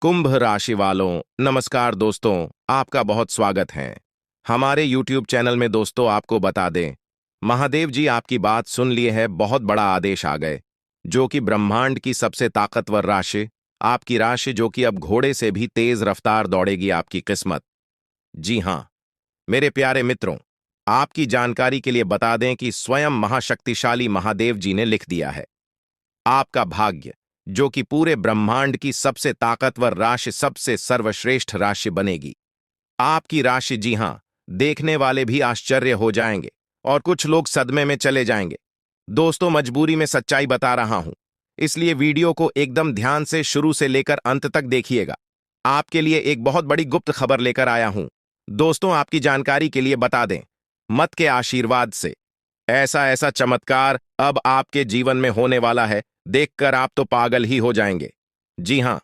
कुंभ राशि वालों, नमस्कार दोस्तों। आपका बहुत स्वागत है हमारे YouTube चैनल में। दोस्तों, आपको बता दें, महादेव जी आपकी बात सुन लिए है। बहुत बड़ा आदेश आ गए, जो कि ब्रह्मांड की सबसे ताकतवर राशि, आपकी राशि, जो कि अब घोड़े से भी तेज रफ्तार दौड़ेगी आपकी किस्मत। जी हाँ, मेरे प्यारे मित्रों, आपकी जानकारी के लिए बता दें कि स्वयं महाशक्तिशाली महादेव जी ने लिख दिया है, आपका भाग्य, जो कि पूरे ब्रह्मांड की सबसे ताकतवर राशि, सबसे सर्वश्रेष्ठ राशि बनेगी। आपकी राशि, जी हां, देखने वाले भी आश्चर्य हो जाएंगे और कुछ लोग सदमे में चले जाएंगे। दोस्तों, मजबूरी में सच्चाई बता रहा हूं, इसलिए वीडियो को एकदम ध्यान से शुरू से लेकर अंत तक देखिएगा। आपके लिए एक बहुत बड़ी गुप्त खबर लेकर आया हूं। दोस्तों, आपकी जानकारी के लिए बता दें, मत के आशीर्वाद से ऐसा ऐसा चमत्कार अब आपके जीवन में होने वाला है, देखकर आप तो पागल ही हो जाएंगे। जी हां,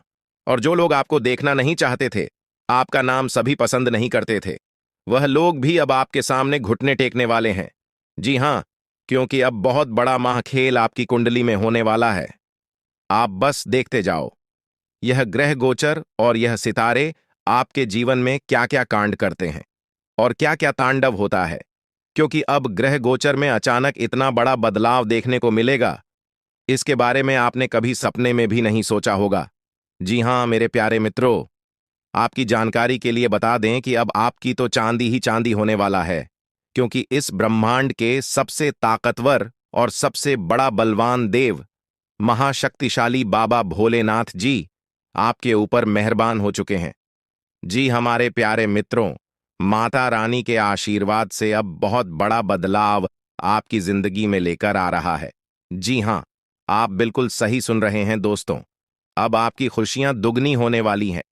और जो लोग आपको देखना नहीं चाहते थे, आपका नाम सभी पसंद नहीं करते थे, वह लोग भी अब आपके सामने घुटने टेकने वाले हैं। जी हां, क्योंकि अब बहुत बड़ा महाखेल आपकी कुंडली में होने वाला है। आप बस देखते जाओ, यह ग्रह गोचर और यह सितारे आपके जीवन में क्या क्या कांड करते हैं और क्या क्या तांडव होता है। क्योंकि अब ग्रह गोचर में अचानक इतना बड़ा बदलाव देखने को मिलेगा, इसके बारे में आपने कभी सपने में भी नहीं सोचा होगा। जी हां मेरे प्यारे मित्रों, आपकी जानकारी के लिए बता दें कि अब आपकी तो चांदी ही चांदी होने वाला है, क्योंकि इस ब्रह्मांड के सबसे ताकतवर और सबसे बड़ा बलवान देव, महाशक्तिशाली बाबा भोलेनाथ जी आपके ऊपर मेहरबान हो चुके हैं। जी हमारे प्यारे मित्रों, माता रानी के आशीर्वाद से अब बहुत बड़ा बदलाव आपकी जिंदगी में लेकर आ रहा है। जी हां, आप बिल्कुल सही सुन रहे हैं दोस्तों। अब आपकी खुशियां दुगनी होने वाली हैं,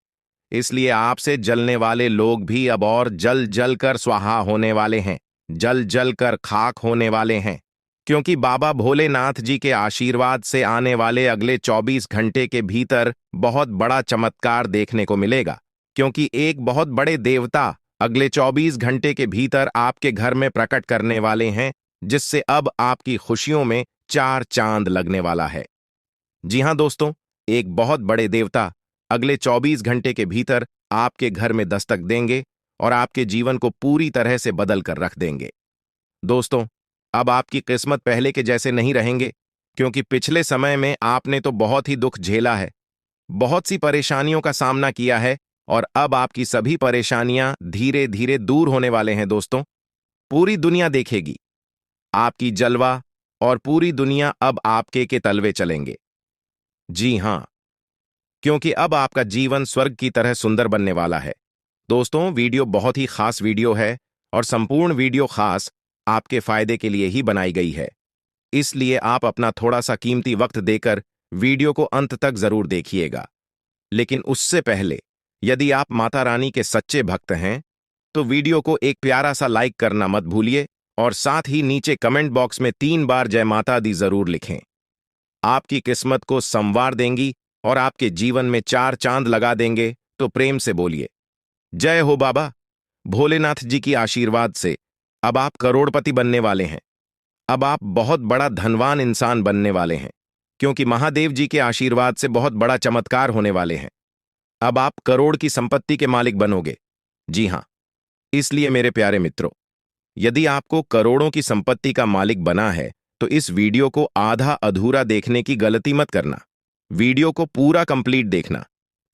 इसलिए आपसे जलने वाले लोग भी अब और जल जल कर स्वाहा होने वाले हैं, जल जल कर खाक होने वाले हैं। क्योंकि बाबा भोलेनाथ जी के आशीर्वाद से आने वाले अगले 24 घंटे के भीतर बहुत बड़ा चमत्कार देखने को मिलेगा। क्योंकि एक बहुत बड़े देवता अगले 24 घंटे के भीतर आपके घर में प्रकट करने वाले हैं, जिससे अब आपकी खुशियों में चार चांद लगने वाला है। जी हां दोस्तों, एक बहुत बड़े देवता अगले 24 घंटे के भीतर आपके घर में दस्तक देंगे और आपके जीवन को पूरी तरह से बदल कर रख देंगे। दोस्तों, अब आपकी किस्मत पहले के जैसे नहीं रहेंगे, क्योंकि पिछले समय में आपने तो बहुत ही दुख झेला है, बहुत सी परेशानियों का सामना किया है, और अब आपकी सभी परेशानियां धीरे धीरे दूर होने वाले हैं। दोस्तों, पूरी दुनिया देखेगी आपकी जलवा, और पूरी दुनिया अब आपके के तलवे चलेंगे। जी हां, क्योंकि अब आपका जीवन स्वर्ग की तरह सुंदर बनने वाला है। दोस्तों, वीडियो बहुत ही खास वीडियो है, और संपूर्ण वीडियो खास आपके फायदे के लिए ही बनाई गई है, इसलिए आप अपना थोड़ा सा कीमती वक्त देकर वीडियो को अंत तक जरूर देखिएगा। लेकिन उससे पहले, यदि आप माता रानी के सच्चे भक्त हैं, तो वीडियो को एक प्यारा सा लाइक करना मत भूलिए, और साथ ही नीचे कमेंट बॉक्स में 3 बार जय माता दी जरूर लिखें। आपकी किस्मत को संवार देंगी और आपके जीवन में चार चांद लगा देंगे। तो प्रेम से बोलिए, जय हो बाबा भोलेनाथ जी की आशीर्वाद से अब आप करोड़पति बनने वाले हैं। अब आप बहुत बड़ा धनवान इंसान बनने वाले हैं, क्योंकि महादेव जी के आशीर्वाद से बहुत बड़ा चमत्कार होने वाले हैं। अब आप करोड़ की संपत्ति के मालिक बनोगे। जी हां, इसलिए मेरे प्यारे मित्रों, यदि आपको करोड़ों की संपत्ति का मालिक बना है, तो इस वीडियो को आधा अधूरा देखने की गलती मत करना। वीडियो को पूरा कंप्लीट देखना,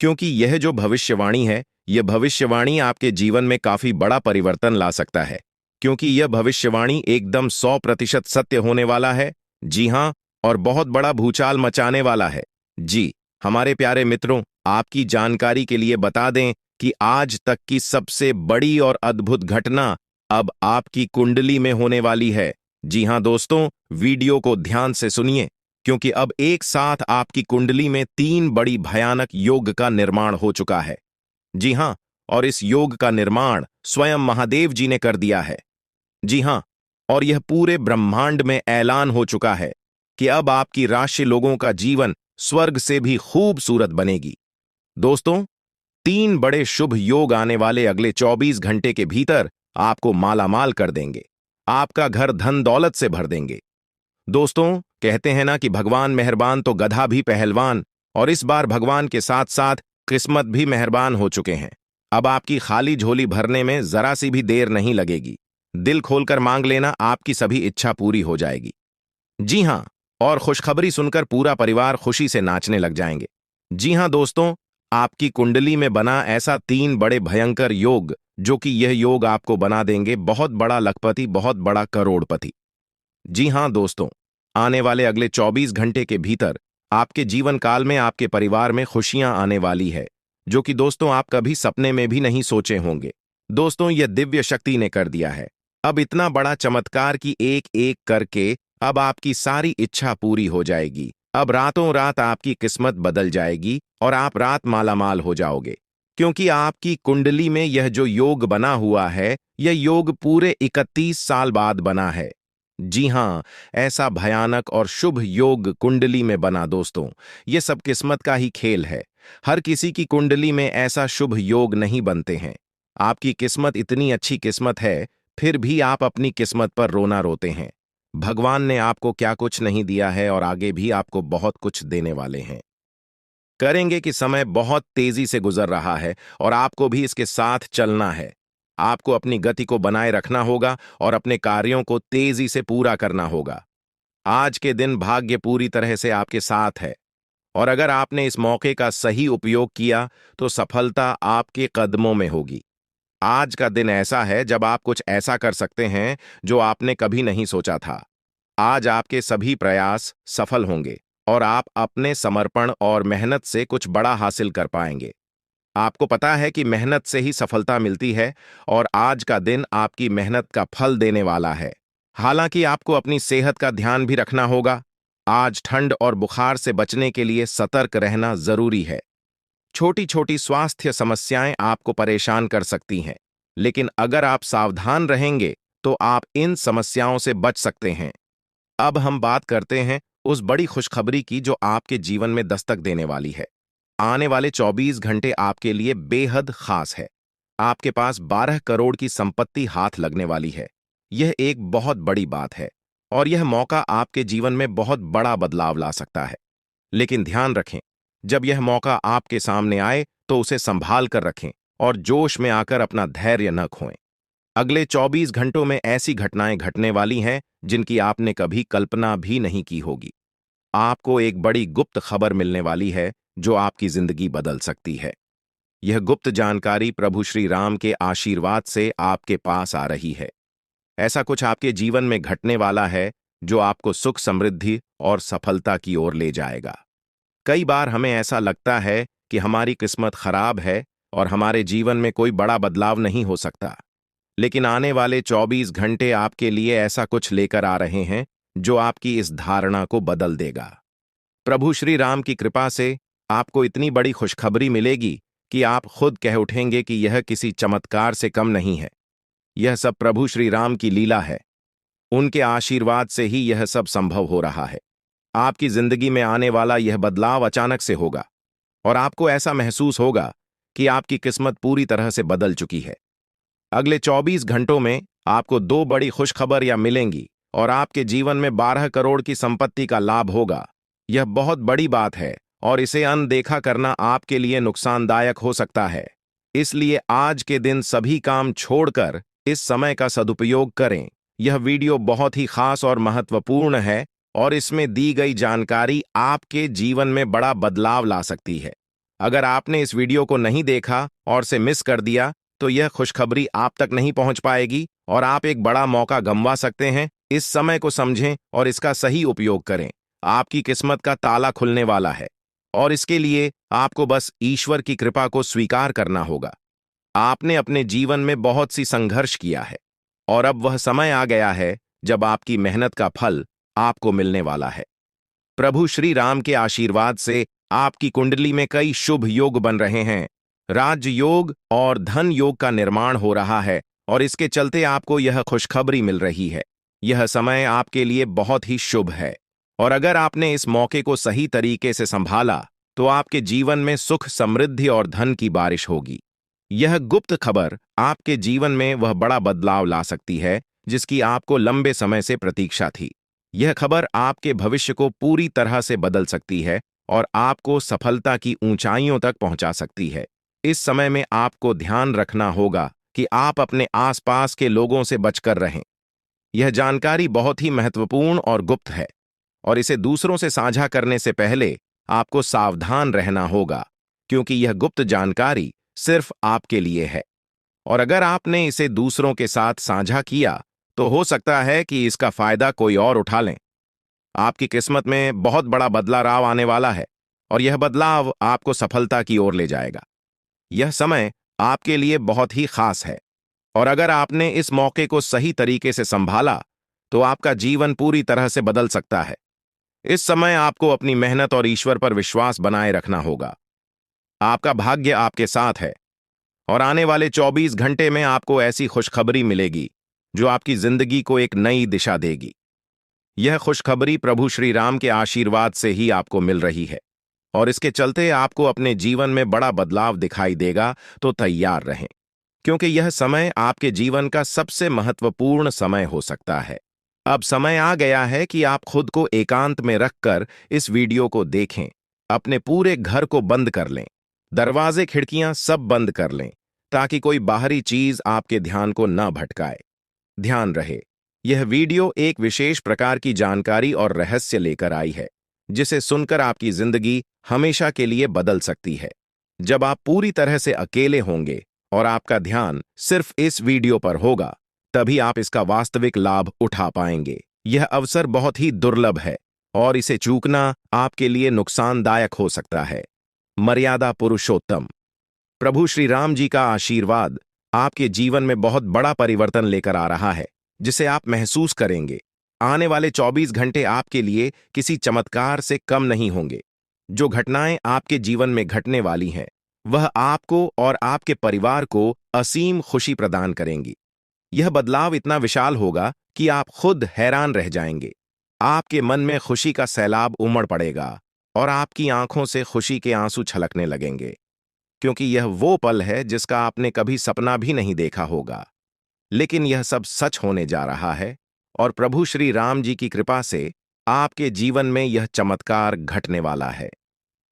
क्योंकि यह जो भविष्यवाणी है, यह भविष्यवाणी आपके जीवन में काफी बड़ा परिवर्तन ला सकता है, क्योंकि यह भविष्यवाणी एकदम 100% सत्य होने वाला है। जी हां, और बहुत बड़ा भूचाल मचाने वाला है। जी हमारे प्यारे मित्रों, आपकी जानकारी के लिए बता दें कि आज तक की सबसे बड़ी और अद्भुत घटना अब आपकी कुंडली में होने वाली है। जी हां दोस्तों, वीडियो को ध्यान से सुनिए, क्योंकि अब एक साथ आपकी कुंडली में 3 बड़ी भयानक योग का निर्माण हो चुका है। जी हां, और इस योग का निर्माण स्वयं महादेव जी ने कर दिया है। जी हां, और यह पूरे ब्रह्मांड में ऐलान हो चुका है कि अब आपकी राशि लोगों का जीवन स्वर्ग से भी खूबसूरत बनेगी। दोस्तों, 3 बड़े शुभ योग आने वाले अगले 24 घंटे के भीतर आपको मालामाल कर देंगे, आपका घर धन दौलत से भर देंगे। दोस्तों, कहते हैं ना कि भगवान मेहरबान तो गधा भी पहलवान, और इस बार भगवान के साथ साथ किस्मत भी मेहरबान हो चुके हैं। अब आपकी खाली झोली भरने में जरा सी भी देर नहीं लगेगी। दिल खोलकर मांग लेना, आपकी सभी इच्छा पूरी हो जाएगी। जी हाँ, और खुशखबरी सुनकर पूरा परिवार खुशी से नाचने लग जाएंगे। जी हाँ दोस्तों, आपकी कुंडली में बना ऐसा 3 बड़े भयंकर योग, जो कि यह योग आपको बना देंगे बहुत बड़ा लखपति, बहुत बड़ा करोड़पति। जी हाँ दोस्तों, आने वाले अगले 24 घंटे के भीतर आपके जीवन काल में आपके परिवार में खुशियां आने वाली है, जो कि दोस्तों आप कभी सपने में भी नहीं सोचे होंगे। दोस्तों, यह दिव्य शक्ति ने कर दिया है। अब इतना बड़ा चमत्कार कि एक एक करके अब आपकी सारी इच्छा पूरी हो जाएगी। अब रातों रात आपकी किस्मत बदल जाएगी और आप रात मालामाल हो जाओगे, क्योंकि आपकी कुंडली में यह जो योग बना हुआ है, यह योग पूरे 31 साल बाद बना है। जी हाँ, ऐसा भयानक और शुभ योग कुंडली में बना दोस्तों, ये सब किस्मत का ही खेल है। हर किसी की कुंडली में ऐसा शुभ योग नहीं बनते हैं। आपकी किस्मत इतनी अच्छी किस्मत है, फिर भी आप अपनी किस्मत पर रोना रोते हैं। भगवान ने आपको क्या कुछ नहीं दिया है और आगे भी आपको बहुत कुछ देने वाले हैं। करेंगे कि समय बहुत तेजी से गुजर रहा है और आपको भी इसके साथ चलना है। आपको अपनी गति को बनाए रखना होगा और अपने कार्यों को तेजी से पूरा करना होगा। आज के दिन भाग्य पूरी तरह से आपके साथ है और अगर आपने इस मौके का सही उपयोग किया तो सफलता आपके कदमों में होगी। आज का दिन ऐसा है जब आप कुछ ऐसा कर सकते हैं जो आपने कभी नहीं सोचा था। आज आपके सभी प्रयास सफल होंगे और आप अपने समर्पण और मेहनत से कुछ बड़ा हासिल कर पाएंगे। आपको पता है कि मेहनत से ही सफलता मिलती है और आज का दिन आपकी मेहनत का फल देने वाला है। हालांकि आपको अपनी सेहत का ध्यान भी रखना होगा। आज ठंड और बुखार से बचने के लिए सतर्क रहना जरूरी है। छोटी छोटी स्वास्थ्य समस्याएं आपको परेशान कर सकती हैं, लेकिन अगर आप सावधान रहेंगे तो आप इन समस्याओं से बच सकते हैं। अब हम बात करते हैं उस बड़ी खुशखबरी की जो आपके जीवन में दस्तक देने वाली है। आने वाले 24 घंटे आपके लिए बेहद खास है। आपके पास 12 करोड़ की संपत्ति हाथ लगने वाली है। यह एक बहुत बड़ी बात है और यह मौका आपके जीवन में बहुत बड़ा बदलाव ला सकता है। लेकिन ध्यान रखें, जब यह मौका आपके सामने आए तो उसे संभाल कर रखें और जोश में आकर अपना धैर्य न खोएं। अगले 24 घंटों में ऐसी घटनाएं घटने वाली हैं जिनकी आपने कभी कल्पना भी नहीं की होगी। आपको एक बड़ी गुप्त खबर मिलने वाली है जो आपकी जिंदगी बदल सकती है। यह गुप्त जानकारी प्रभु श्री राम के आशीर्वाद से आपके पास आ रही है। ऐसा कुछ आपके जीवन में घटने वाला है जो आपको सुख, समृद्धि और सफलता की ओर ले जाएगा। कई बार हमें ऐसा लगता है कि हमारी किस्मत खराब है और हमारे जीवन में कोई बड़ा बदलाव नहीं हो सकता। लेकिन आने वाले 24 घंटे आपके लिए ऐसा कुछ लेकर आ रहे हैं जो आपकी इस धारणा को बदल देगा। प्रभु श्री राम की कृपा से आपको इतनी बड़ी खुशखबरी मिलेगी कि आप खुद कह उठेंगे कि यह किसी चमत्कार से कम नहीं है। यह सब प्रभु श्री राम की लीला है। उनके आशीर्वाद से ही यह सब संभव हो रहा है। आपकी जिंदगी में आने वाला यह बदलाव अचानक से होगा और आपको ऐसा महसूस होगा कि आपकी किस्मत पूरी तरह से बदल चुकी है। अगले 24 घंटों में आपको 2 बड़ी खुशखबरियां मिलेंगी और आपके जीवन में 12 करोड़ की संपत्ति का लाभ होगा। यह बहुत बड़ी बात है और इसे अनदेखा करना आपके लिए नुकसानदायक हो सकता है। इसलिए आज के दिन सभी काम छोड़कर इस समय का सदुपयोग करें। यह वीडियो बहुत ही खास और महत्वपूर्ण है और इसमें दी गई जानकारी आपके जीवन में बड़ा बदलाव ला सकती है। अगर आपने इस वीडियो को नहीं देखा और से मिस कर दिया तो यह खुशखबरी आप तक नहीं पहुंच पाएगी और आप एक बड़ा मौका गंवा सकते हैं। इस समय को समझें और इसका सही उपयोग करें। आपकी किस्मत का ताला खुलने वाला है और इसके लिए आपको बस ईश्वर की कृपा को स्वीकार करना होगा। आपने अपने जीवन में बहुत सी संघर्ष किया है और अब वह समय आ गया है जब आपकी मेहनत का फल आपको मिलने वाला है। प्रभु श्री राम के आशीर्वाद से आपकी कुंडली में कई शुभ योग बन रहे हैं। राज योग और धन योग का निर्माण हो रहा है और इसके चलते आपको यह खुशखबरी मिल रही है। यह समय आपके लिए बहुत ही शुभ है और अगर आपने इस मौके को सही तरीके से संभाला तो आपके जीवन में सुख, समृद्धि और धन की बारिश होगी। यह गुप्त खबर आपके जीवन में वह बड़ा बदलाव ला सकती है जिसकी आपको लंबे समय से प्रतीक्षा थी। यह खबर आपके भविष्य को पूरी तरह से बदल सकती है और आपको सफलता की ऊंचाइयों तक पहुंचा सकती है। इस समय में आपको ध्यान रखना होगा कि आप अपने आसपास के लोगों से बचकर रहें। यह जानकारी बहुत ही महत्वपूर्ण और गुप्त है, और इसे दूसरों से साझा करने से पहले आपको सावधान रहना होगा, क्योंकि यह गुप्त जानकारी सिर्फ आपके लिए है। और अगर आपने इसे दूसरों के साथ साझा किया, तो हो सकता है कि इसका फायदा कोई और उठा लें। आपकी किस्मत में बहुत बड़ा बदलाव आने वाला है, और यह बदलाव आपको सफलता की ओर ले जाएगा। यह समय आपके लिए बहुत ही खास है, और अगर आपने इस मौके को सही तरीके से संभाला, तो आपका जीवन पूरी तरह से बदल सकता है। इस समय आपको अपनी मेहनत और ईश्वर पर विश्वास बनाए रखना होगा। आपका भाग्य आपके साथ है, और आने वाले 24 घंटे में आपको ऐसी खुशखबरी मिलेगी जो आपकी जिंदगी को एक नई दिशा देगी। यह खुशखबरी प्रभु श्री राम के आशीर्वाद से ही आपको मिल रही है, और इसके चलते आपको अपने जीवन में बड़ा बदलाव दिखाई देगा। तो तैयार रहें, क्योंकि यह समय आपके जीवन का सबसे महत्वपूर्ण समय हो सकता है। अब समय आ गया है कि आप खुद को एकांत में रखकर इस वीडियो को देखें। अपने पूरे घर को बंद कर लें, दरवाजे खिड़कियां सब बंद कर लें, ताकि कोई बाहरी चीज आपके ध्यान को न भटकाए। ध्यान रहे, यह वीडियो एक विशेष प्रकार की जानकारी और रहस्य लेकर आई है, जिसे सुनकर आपकी जिंदगी हमेशा के लिए बदल सकती है। जब आप पूरी तरह से अकेले होंगे और आपका ध्यान सिर्फ इस वीडियो पर होगा, तभी आप इसका वास्तविक लाभ उठा पाएंगे। यह अवसर बहुत ही दुर्लभ है, और इसे चूकना आपके लिए नुकसानदायक हो सकता है। मर्यादा पुरुषोत्तम प्रभु श्री राम जी का आशीर्वाद आपके जीवन में बहुत बड़ा परिवर्तन लेकर आ रहा है, जिसे आप महसूस करेंगे। आने वाले 24 घंटे आपके लिए किसी चमत्कार से कम नहीं होंगे। जो घटनाएं आपके जीवन में घटने वाली हैं, वह आपको और आपके परिवार को असीम खुशी प्रदान करेंगी। यह बदलाव इतना विशाल होगा कि आप खुद हैरान रह जाएंगे। आपके मन में खुशी का सैलाब उमड़ पड़ेगा, और आपकी आंखों से खुशी के आंसू छलकने लगेंगे, क्योंकि यह वो पल है जिसका आपने कभी सपना भी नहीं देखा होगा। लेकिन यह सब सच होने जा रहा है, और प्रभु श्री राम जी की कृपा से आपके जीवन में यह चमत्कार घटने वाला है।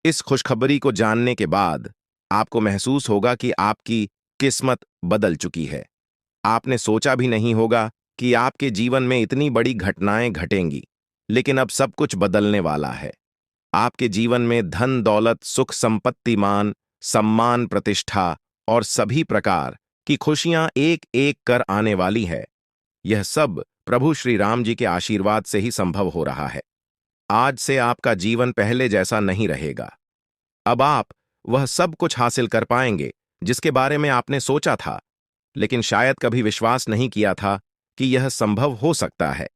इस खुशखबरी को जानने के बाद आपको महसूस होगा कि आपकी किस्मत बदल चुकी है। आपने सोचा भी नहीं होगा कि आपके जीवन में इतनी बड़ी घटनाएं घटेंगी, लेकिन अब सब कुछ बदलने वाला है। आपके जीवन में धन दौलत, सुख संपत्ति, मान सम्मान, प्रतिष्ठा और सभी प्रकार की खुशियां एक एक कर आने वाली है। यह सब प्रभु श्री राम जी के आशीर्वाद से ही संभव हो रहा है। आज से आपका जीवन पहले जैसा नहीं रहेगा। अब आप वह सब कुछ हासिल कर पाएंगे जिसके बारे में आपने सोचा था, लेकिन शायद कभी विश्वास नहीं किया था कि यह संभव हो सकता है।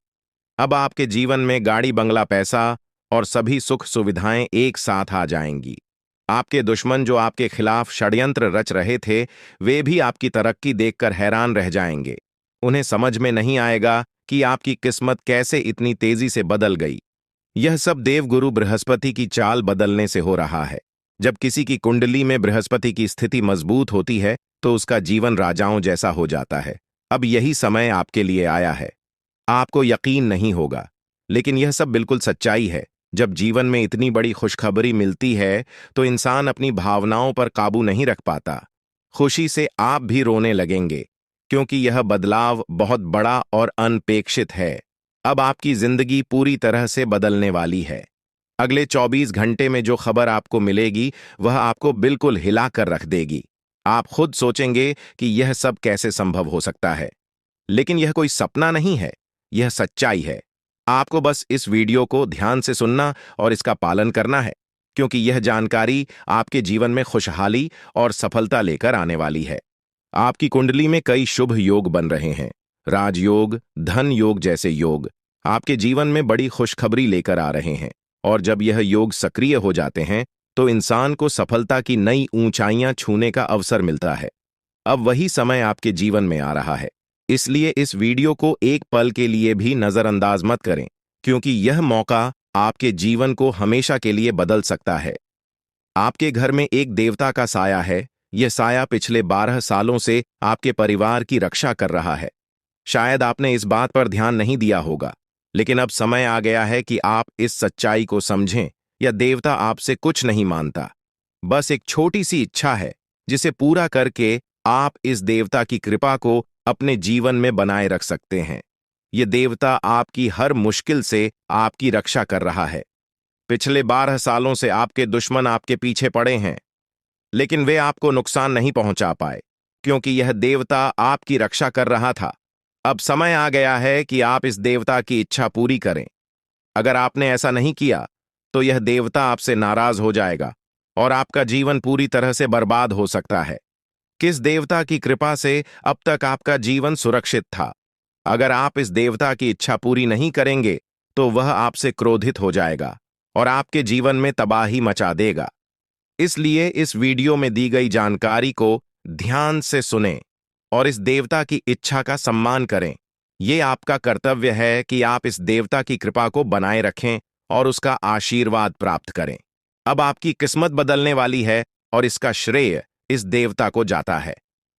अब आपके जीवन में गाड़ी, बंगला, पैसा और सभी सुख सुविधाएं एक साथ आ जाएंगी। आपके दुश्मन जो आपके खिलाफ षड्यंत्र रच रहे थे, वे भी आपकी तरक्की देखकर हैरान रह जाएंगे। उन्हें समझ में नहीं आएगा कि आपकी किस्मत कैसे इतनी तेजी से बदल गई। यह सब देवगुरु बृहस्पति की चाल बदलने से हो रहा है। जब किसी की कुंडली में बृहस्पति की स्थिति मजबूत होती है, तो उसका जीवन राजाओं जैसा हो जाता है। अब यही समय आपके लिए आया है। आपको यकीन नहीं होगा, लेकिन यह सब बिल्कुल सच्चाई है। जब जीवन में इतनी बड़ी खुशखबरी मिलती है, तो इंसान अपनी भावनाओं पर काबू नहीं रख पाता। खुशी से आप भी रोने लगेंगे, क्योंकि यह बदलाव बहुत बड़ा और अनपेक्षित है। अब आपकी जिंदगी पूरी तरह से बदलने वाली है। अगले 24 घंटे में जो खबर आपको मिलेगी, वह आपको बिल्कुल हिला कर रख देगी। आप खुद सोचेंगे कि यह सब कैसे संभव हो सकता है, लेकिन यह कोई सपना नहीं है, यह सच्चाई है। आपको बस इस वीडियो को ध्यान से सुनना और इसका पालन करना है, क्योंकि यह जानकारी आपके जीवन में खुशहाली और सफलता लेकर आने वाली है। आपकी कुंडली में कई शुभ योग बन रहे हैं। राजयोग, धन योग जैसे योग आपके जीवन में बड़ी खुशखबरी लेकर आ रहे हैं, और जब यह योग सक्रिय हो जाते हैं, तो इंसान को सफलता की नई ऊंचाइयां छूने का अवसर मिलता है। अब वही समय आपके जीवन में आ रहा है, इसलिए इस वीडियो को एक पल के लिए भी नजरअंदाज मत करें, क्योंकि यह मौका आपके जीवन को हमेशा के लिए बदल सकता है। आपके घर में एक देवता का साया है। यह साया पिछले 12 सालों से आपके परिवार की रक्षा कर रहा है। शायद आपने इस बात पर ध्यान नहीं दिया होगा, लेकिन अब समय आ गया है कि आप इस सच्चाई को समझें या देवता आपसे कुछ नहीं मानता। बस एक छोटी सी इच्छा है जिसे पूरा करके आप इस देवता की कृपा को अपने जीवन में बनाए रख सकते हैं। ये देवता आपकी हर मुश्किल से आपकी रक्षा कर रहा है। पिछले 12 सालों से आपके दुश्मन आपके पीछे पड़े हैं, लेकिन वे आपको नुकसान नहीं पहुंचा पाए, क्योंकि यह देवता आपकी रक्षा कर रहा था। अब समय आ गया है कि आप इस देवता की इच्छा पूरी करें। अगर आपने ऐसा नहीं किया, तो यह देवता आपसे नाराज हो जाएगा और आपका जीवन पूरी तरह से बर्बाद हो सकता है। किस देवता की कृपा से अब तक आपका जीवन सुरक्षित था? अगर आप इस देवता की इच्छा पूरी नहीं करेंगे, तो वह आपसे क्रोधित हो जाएगा और आपके जीवन में तबाही मचा देगा। इसलिए इस वीडियो में दी गई जानकारी को ध्यान से सुनें और इस देवता की इच्छा का सम्मान करें। ये आपका कर्तव्य है कि आप इस देवता की कृपा को बनाए रखें और उसका आशीर्वाद प्राप्त करें। अब आपकी किस्मत बदलने वाली है और इसका श्रेय इस देवता को जाता है।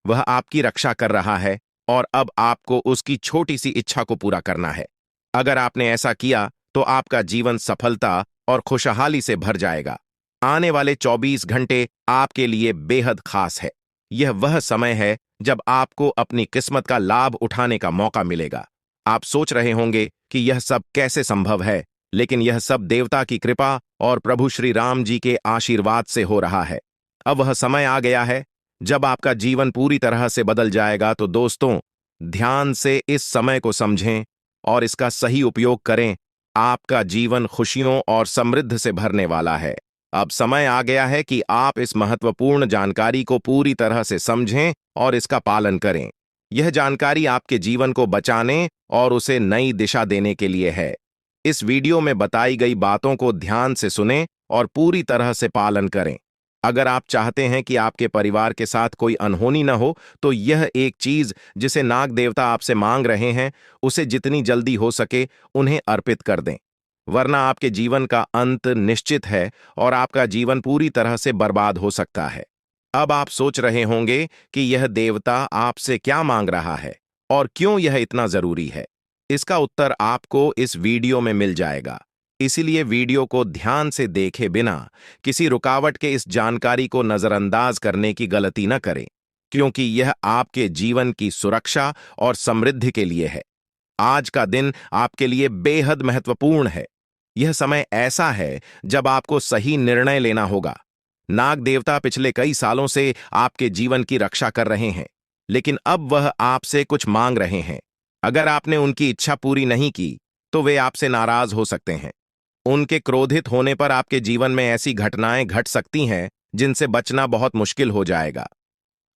वह आपकी रक्षा कर रहा है और अब आपको उसकी छोटी सी इच्छा को पूरा करना है। अगर आपने ऐसा किया, तो आपका जीवन सफलता और खुशहाली से भर जाएगा। आने वाले 24 घंटे आपके लिए बेहद खास है। यह वह समय है जब आपको अपनी किस्मत का लाभ उठाने का मौका मिलेगा। आप सोच रहे होंगे कि यह सब कैसे संभव है, लेकिन यह सब देवता की कृपा और प्रभु श्री राम जी के आशीर्वाद से हो रहा है। अब वह समय आ गया है जब आपका जीवन पूरी तरह से बदल जाएगा। तो दोस्तों, ध्यान से इस समय को समझें और इसका सही उपयोग करें। आपका जीवन खुशियों और समृद्धि से भरने वाला है। अब समय आ गया है कि आप इस महत्वपूर्ण जानकारी को पूरी तरह से समझें और इसका पालन करें। यह जानकारी आपके जीवन को बचाने और उसे नई दिशा देने के लिए है। इस वीडियो में बताई गई बातों को ध्यान से सुनें और पूरी तरह से पालन करें। अगर आप चाहते हैं कि आपके परिवार के साथ कोई अनहोनी न हो, तो यह एक चीज जिसे नाग देवता आपसे मांग रहे हैं, उसे जितनी जल्दी हो सके उन्हें अर्पित कर दें, वरना आपके जीवन का अंत निश्चित है और आपका जीवन पूरी तरह से बर्बाद हो सकता है। अब आप सोच रहे होंगे कि यह देवता आपसे क्या मांग रहा है और क्यों यह इतना जरूरी है। इसका उत्तर आपको इस वीडियो में मिल जाएगा। इसीलिए वीडियो को ध्यान से देखे बिना किसी रुकावट के इस जानकारी को नजरअंदाज करने की गलती न करें, क्योंकि यह आपके जीवन की सुरक्षा और समृद्धि के लिए है। आज का दिन आपके लिए बेहद महत्वपूर्ण है। यह समय ऐसा है जब आपको सही निर्णय लेना होगा। नाग देवता पिछले कई सालों से आपके जीवन की रक्षा कर रहे हैं, लेकिन अब वह आपसे कुछ मांग रहे हैं। अगर आपने उनकी इच्छा पूरी नहीं की, तो वे आपसे नाराज हो सकते हैं। उनके क्रोधित होने पर आपके जीवन में ऐसी घटनाएं घट सकती हैं जिनसे बचना बहुत मुश्किल हो जाएगा।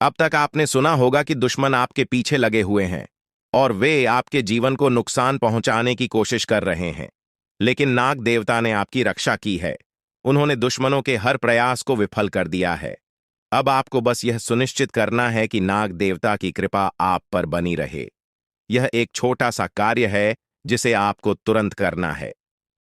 अब तक आपने सुना होगा कि दुश्मन आपके पीछे लगे हुए हैं और वे आपके जीवन को नुकसान पहुंचाने की कोशिश कर रहे हैं, लेकिन नाग देवता ने आपकी रक्षा की है। उन्होंने दुश्मनों के हर प्रयास को विफल कर दिया है। अब आपको बस यह सुनिश्चित करना है कि नाग देवता की कृपा आप पर बनी रहे। यह एक छोटा सा कार्य है जिसे आपको तुरंत करना है।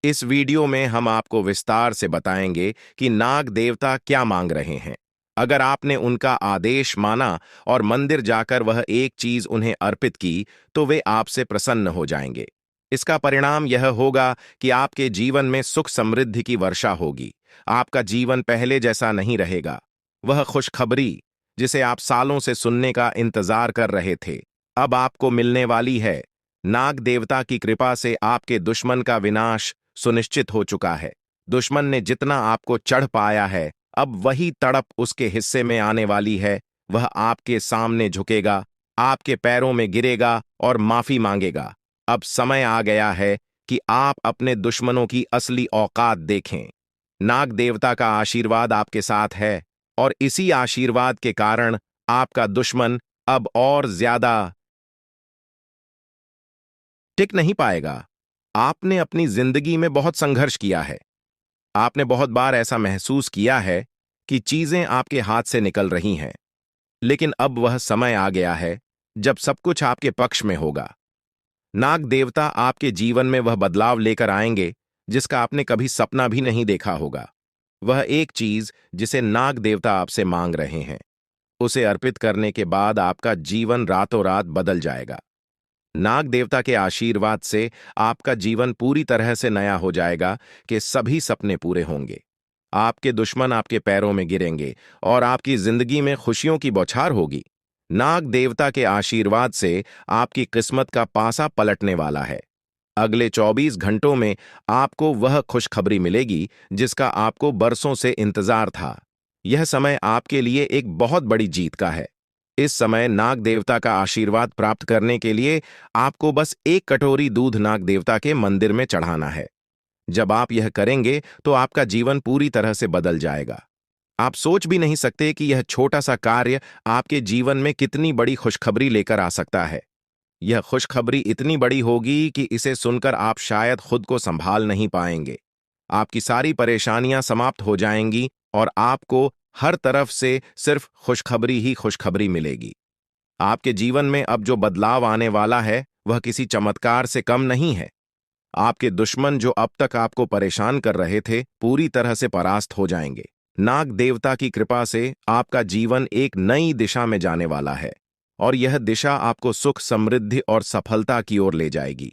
इस वीडियो में हम आपको विस्तार से बताएंगे कि नाग देवता क्या मांग रहे हैं। अगर आपने उनका आदेश माना और मंदिर जाकर वह एक चीज उन्हें अर्पित की, तो वे आपसे प्रसन्न हो जाएंगे। इसका परिणाम यह होगा कि आपके जीवन में सुख समृद्धि की वर्षा होगी। आपका जीवन पहले जैसा नहीं रहेगा। वह खुशखबरी जिसे आप सालों से सुनने का इंतजार कर रहे थे, अब आपको मिलने वाली है। नाग देवता की कृपा से आपके दुश्मन का विनाश सुनिश्चित हो चुका है। दुश्मन ने जितना आपको चढ़ पाया है, अब वही तड़प उसके हिस्से में आने वाली है। वह आपके सामने झुकेगा, आपके पैरों में गिरेगा और माफी मांगेगा। अब समय आ गया है कि आप अपने दुश्मनों की असली औकात देखें। नाग देवता का आशीर्वाद आपके साथ है और इसी आशीर्वाद के कारण आपका दुश्मन अब और ज्यादा टिक नहीं पाएगा। आपने अपनी जिंदगी में बहुत संघर्ष किया है। आपने बहुत बार ऐसा महसूस किया है कि चीजें आपके हाथ से निकल रही हैं, लेकिन अब वह समय आ गया है जब सब कुछ आपके पक्ष में होगा। नाग देवता आपके जीवन में वह बदलाव लेकर आएंगे जिसका आपने कभी सपना भी नहीं देखा होगा। वह एक चीज जिसे नाग देवता आपसे मांग रहे हैं, उसे अर्पित करने के बाद आपका जीवन रातों रात बदल जाएगा। नाग देवता के आशीर्वाद से आपका जीवन पूरी तरह से नया हो जाएगा कि सभी सपने पूरे होंगे। आपके दुश्मन आपके पैरों में गिरेंगे और आपकी जिंदगी में खुशियों की बौछार होगी। नाग देवता के आशीर्वाद से आपकी किस्मत का पासा पलटने वाला है। अगले 24 घंटों में आपको वह खुशखबरी मिलेगी जिसका आपको बरसों से इंतजार था। यह समय आपके लिए एक बहुत बड़ी जीत का है। इस समय नाग देवता का आशीर्वाद प्राप्त करने के लिए आपको बस एक कटोरी दूध नाग देवता के मंदिर में चढ़ाना है। जब आप यह करेंगे तो आपका जीवन पूरी तरह से बदल जाएगा। आप सोच भी नहीं सकते कि यह छोटा सा कार्य आपके जीवन में कितनी बड़ी खुशखबरी लेकर आ सकता है। यह खुशखबरी इतनी बड़ी होगी कि इसे सुनकर आप शायद खुद को संभाल नहीं पाएंगे। आपकी सारी परेशानियां समाप्त हो जाएंगी और आपको हर तरफ से सिर्फ खुशखबरी ही खुशखबरी मिलेगी। आपके जीवन में अब जो बदलाव आने वाला है वह किसी चमत्कार से कम नहीं है। आपके दुश्मन जो अब तक आपको परेशान कर रहे थे पूरी तरह से परास्त हो जाएंगे। नाग देवता की कृपा से आपका जीवन एक नई दिशा में जाने वाला है और यह दिशा आपको सुख, समृद्धि और सफलता की ओर ले जाएगी।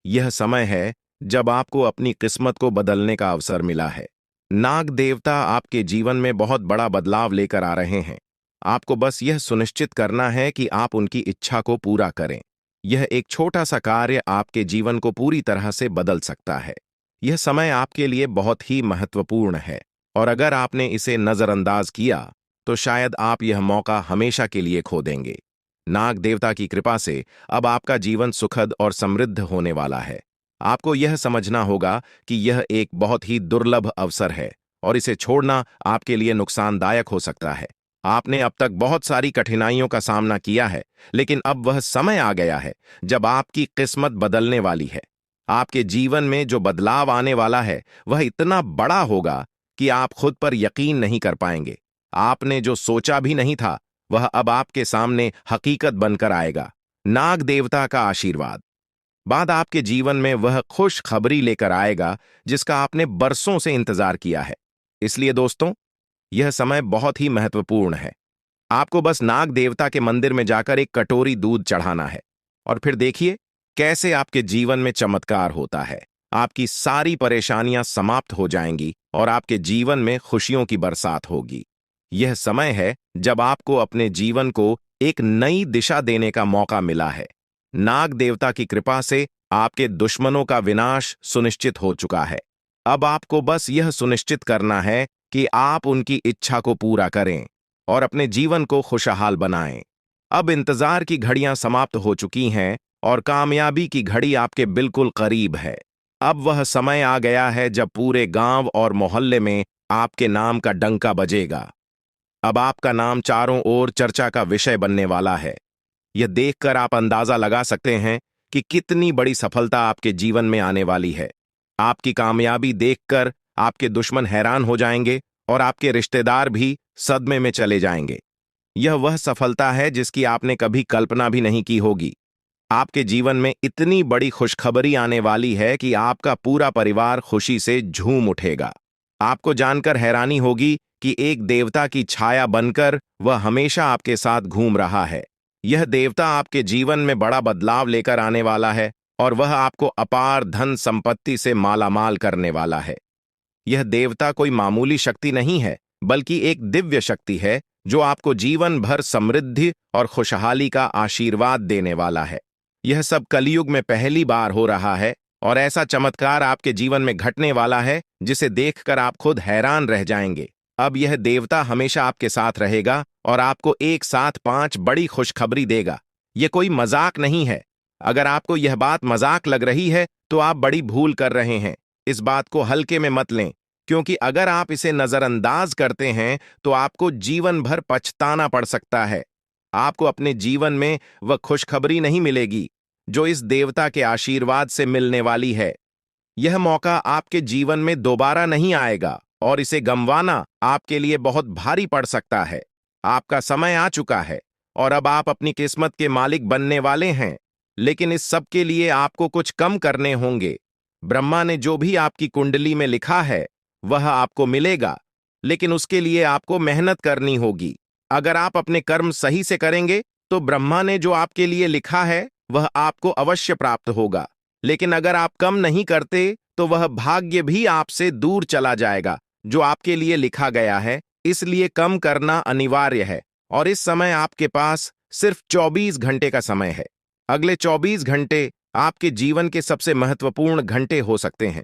यह समय है जब आपको अपनी किस्मत को बदलने का अवसर मिला है। नाग देवता आपके जीवन में बहुत बड़ा बदलाव लेकर आ रहे हैं। आपको बस यह सुनिश्चित करना है कि आप उनकी इच्छा को पूरा करें। यह एक छोटा सा कार्य आपके जीवन को पूरी तरह से बदल सकता है। यह समय आपके लिए बहुत ही महत्वपूर्ण है और अगर आपने इसे नजरअंदाज किया तो शायद आप यह मौका हमेशा के लिए खो देंगे। नाग देवता की कृपा से अब आपका जीवन सुखद और समृद्ध होने वाला है। आपको यह समझना होगा कि यह एक बहुत ही दुर्लभ अवसर है और इसे छोड़ना आपके लिए नुकसानदायक हो सकता है। आपने अब तक बहुत सारी कठिनाइयों का सामना किया है, लेकिन अब वह समय आ गया है जब आपकी किस्मत बदलने वाली है। आपके जीवन में जो बदलाव आने वाला है वह इतना बड़ा होगा कि आप खुद पर यकीन नहीं कर पाएंगे। आपने जो सोचा भी नहीं था वह अब आपके सामने हकीकत बनकर आएगा। नाग देवता का आशीर्वाद बाद आपके जीवन में वह खुश खबरी लेकर आएगा जिसका आपने बरसों से इंतजार किया है। इसलिए दोस्तों, यह समय बहुत ही महत्वपूर्ण है। आपको बस नाग देवता के मंदिर में जाकर एक कटोरी दूध चढ़ाना है और फिर देखिए कैसे आपके जीवन में चमत्कार होता है। आपकी सारी परेशानियां समाप्त हो जाएंगी और आपके जीवन में खुशियों की बरसात होगी। यह समय है जब आपको अपने जीवन को एक नई दिशा देने का मौका मिला है। नाग देवता की कृपा से आपके दुश्मनों का विनाश सुनिश्चित हो चुका है। अब आपको बस यह सुनिश्चित करना है कि आप उनकी इच्छा को पूरा करें और अपने जीवन को खुशहाल बनाएं। अब इंतजार की घड़ियां समाप्त हो चुकी हैं और कामयाबी की घड़ी आपके बिल्कुल करीब है। अब वह समय आ गया है जब पूरे गांव और मोहल्ले में आपके नाम का डंका बजेगा। अब आपका नाम चारों ओर चर्चा का विषय बनने वाला है। यह देखकर आप अंदाजा लगा सकते हैं कि कितनी बड़ी सफलता आपके जीवन में आने वाली है। आपकी कामयाबी देखकर आपके दुश्मन हैरान हो जाएंगे और आपके रिश्तेदार भी सदमे में चले जाएंगे। यह वह सफलता है जिसकी आपने कभी कल्पना भी नहीं की होगी। आपके जीवन में इतनी बड़ी खुशखबरी आने वाली है कि आपका पूरा परिवार खुशी से झूम उठेगा। आपको जानकर हैरानी होगी कि एक देवता की छाया बनकर वह हमेशा आपके साथ घूम रहा है। यह देवता आपके जीवन में बड़ा बदलाव लेकर आने वाला है और वह आपको अपार धन संपत्ति से मालामाल करने वाला है। यह देवता कोई मामूली शक्ति नहीं है, बल्कि एक दिव्य शक्ति है जो आपको जीवन भर समृद्धि और खुशहाली का आशीर्वाद देने वाला है। यह सब कलयुग में पहली बार हो रहा है और ऐसा चमत्कार आपके जीवन में घटने वाला है जिसे देखकर आप खुद हैरान रह जाएंगे। अब यह देवता हमेशा आपके साथ रहेगा और आपको एक साथ 5 बड़ी खुशखबरी देगा। यह कोई मजाक नहीं है। अगर आपको यह बात मजाक लग रही है तो आप बड़ी भूल कर रहे हैं। इस बात को हल्के में मत लें, क्योंकि अगर आप इसे नजरअंदाज करते हैं तो आपको जीवन भर पछताना पड़ सकता है। आपको अपने जीवन में वह खुशखबरी नहीं मिलेगी जो इस देवता के आशीर्वाद से मिलने वाली है। यह मौका आपके जीवन में दोबारा नहीं आएगा और इसे गंवाना आपके लिए बहुत भारी पड़ सकता है। आपका समय आ चुका है और अब आप अपनी किस्मत के मालिक बनने वाले हैं, लेकिन इस सब के लिए आपको कुछ कम करने होंगे। ब्रह्मा ने जो भी आपकी कुंडली में लिखा है वह आपको मिलेगा, लेकिन उसके लिए आपको मेहनत करनी होगी। अगर आप अपने कर्म सही से करेंगे तो ब्रह्मा ने जो आपके लिए लिखा है वह आपको अवश्य प्राप्त होगा। लेकिन अगर आप कम नहीं करते तो वह भाग्य भी आपसे दूर चला जाएगा जो आपके लिए लिखा गया है। इसलिए कम करना अनिवार्य है। और इस समय आपके पास सिर्फ 24 घंटे का समय है। अगले 24 घंटे आपके जीवन के सबसे महत्वपूर्ण घंटे हो सकते हैं।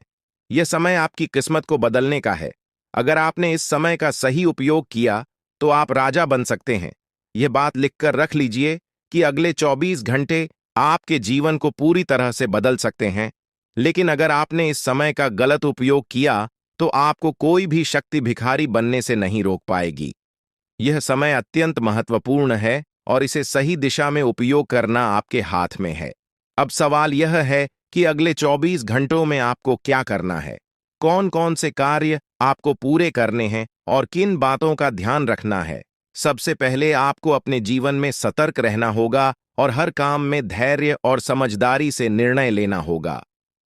यह समय आपकी किस्मत को बदलने का है। अगर आपने इस समय का सही उपयोग किया तो आप राजा बन सकते हैं। यह बात लिखकर रख लीजिए कि अगले 24 घंटे आपके जीवन को पूरी तरह से बदल सकते हैं। लेकिन अगर आपने इस समय का गलत उपयोग किया तो आपको कोई भी शक्ति भिखारी बनने से नहीं रोक पाएगी। यह समय अत्यंत महत्वपूर्ण है और इसे सही दिशा में उपयोग करना आपके हाथ में है। अब सवाल यह है कि अगले 24 घंटों में आपको क्या करना है, कौन कौन से कार्य आपको पूरे करने हैं और किन बातों का ध्यान रखना है। सबसे पहले आपको अपने जीवन में सतर्क रहना होगा और हर काम में धैर्य और समझदारी से निर्णय लेना होगा।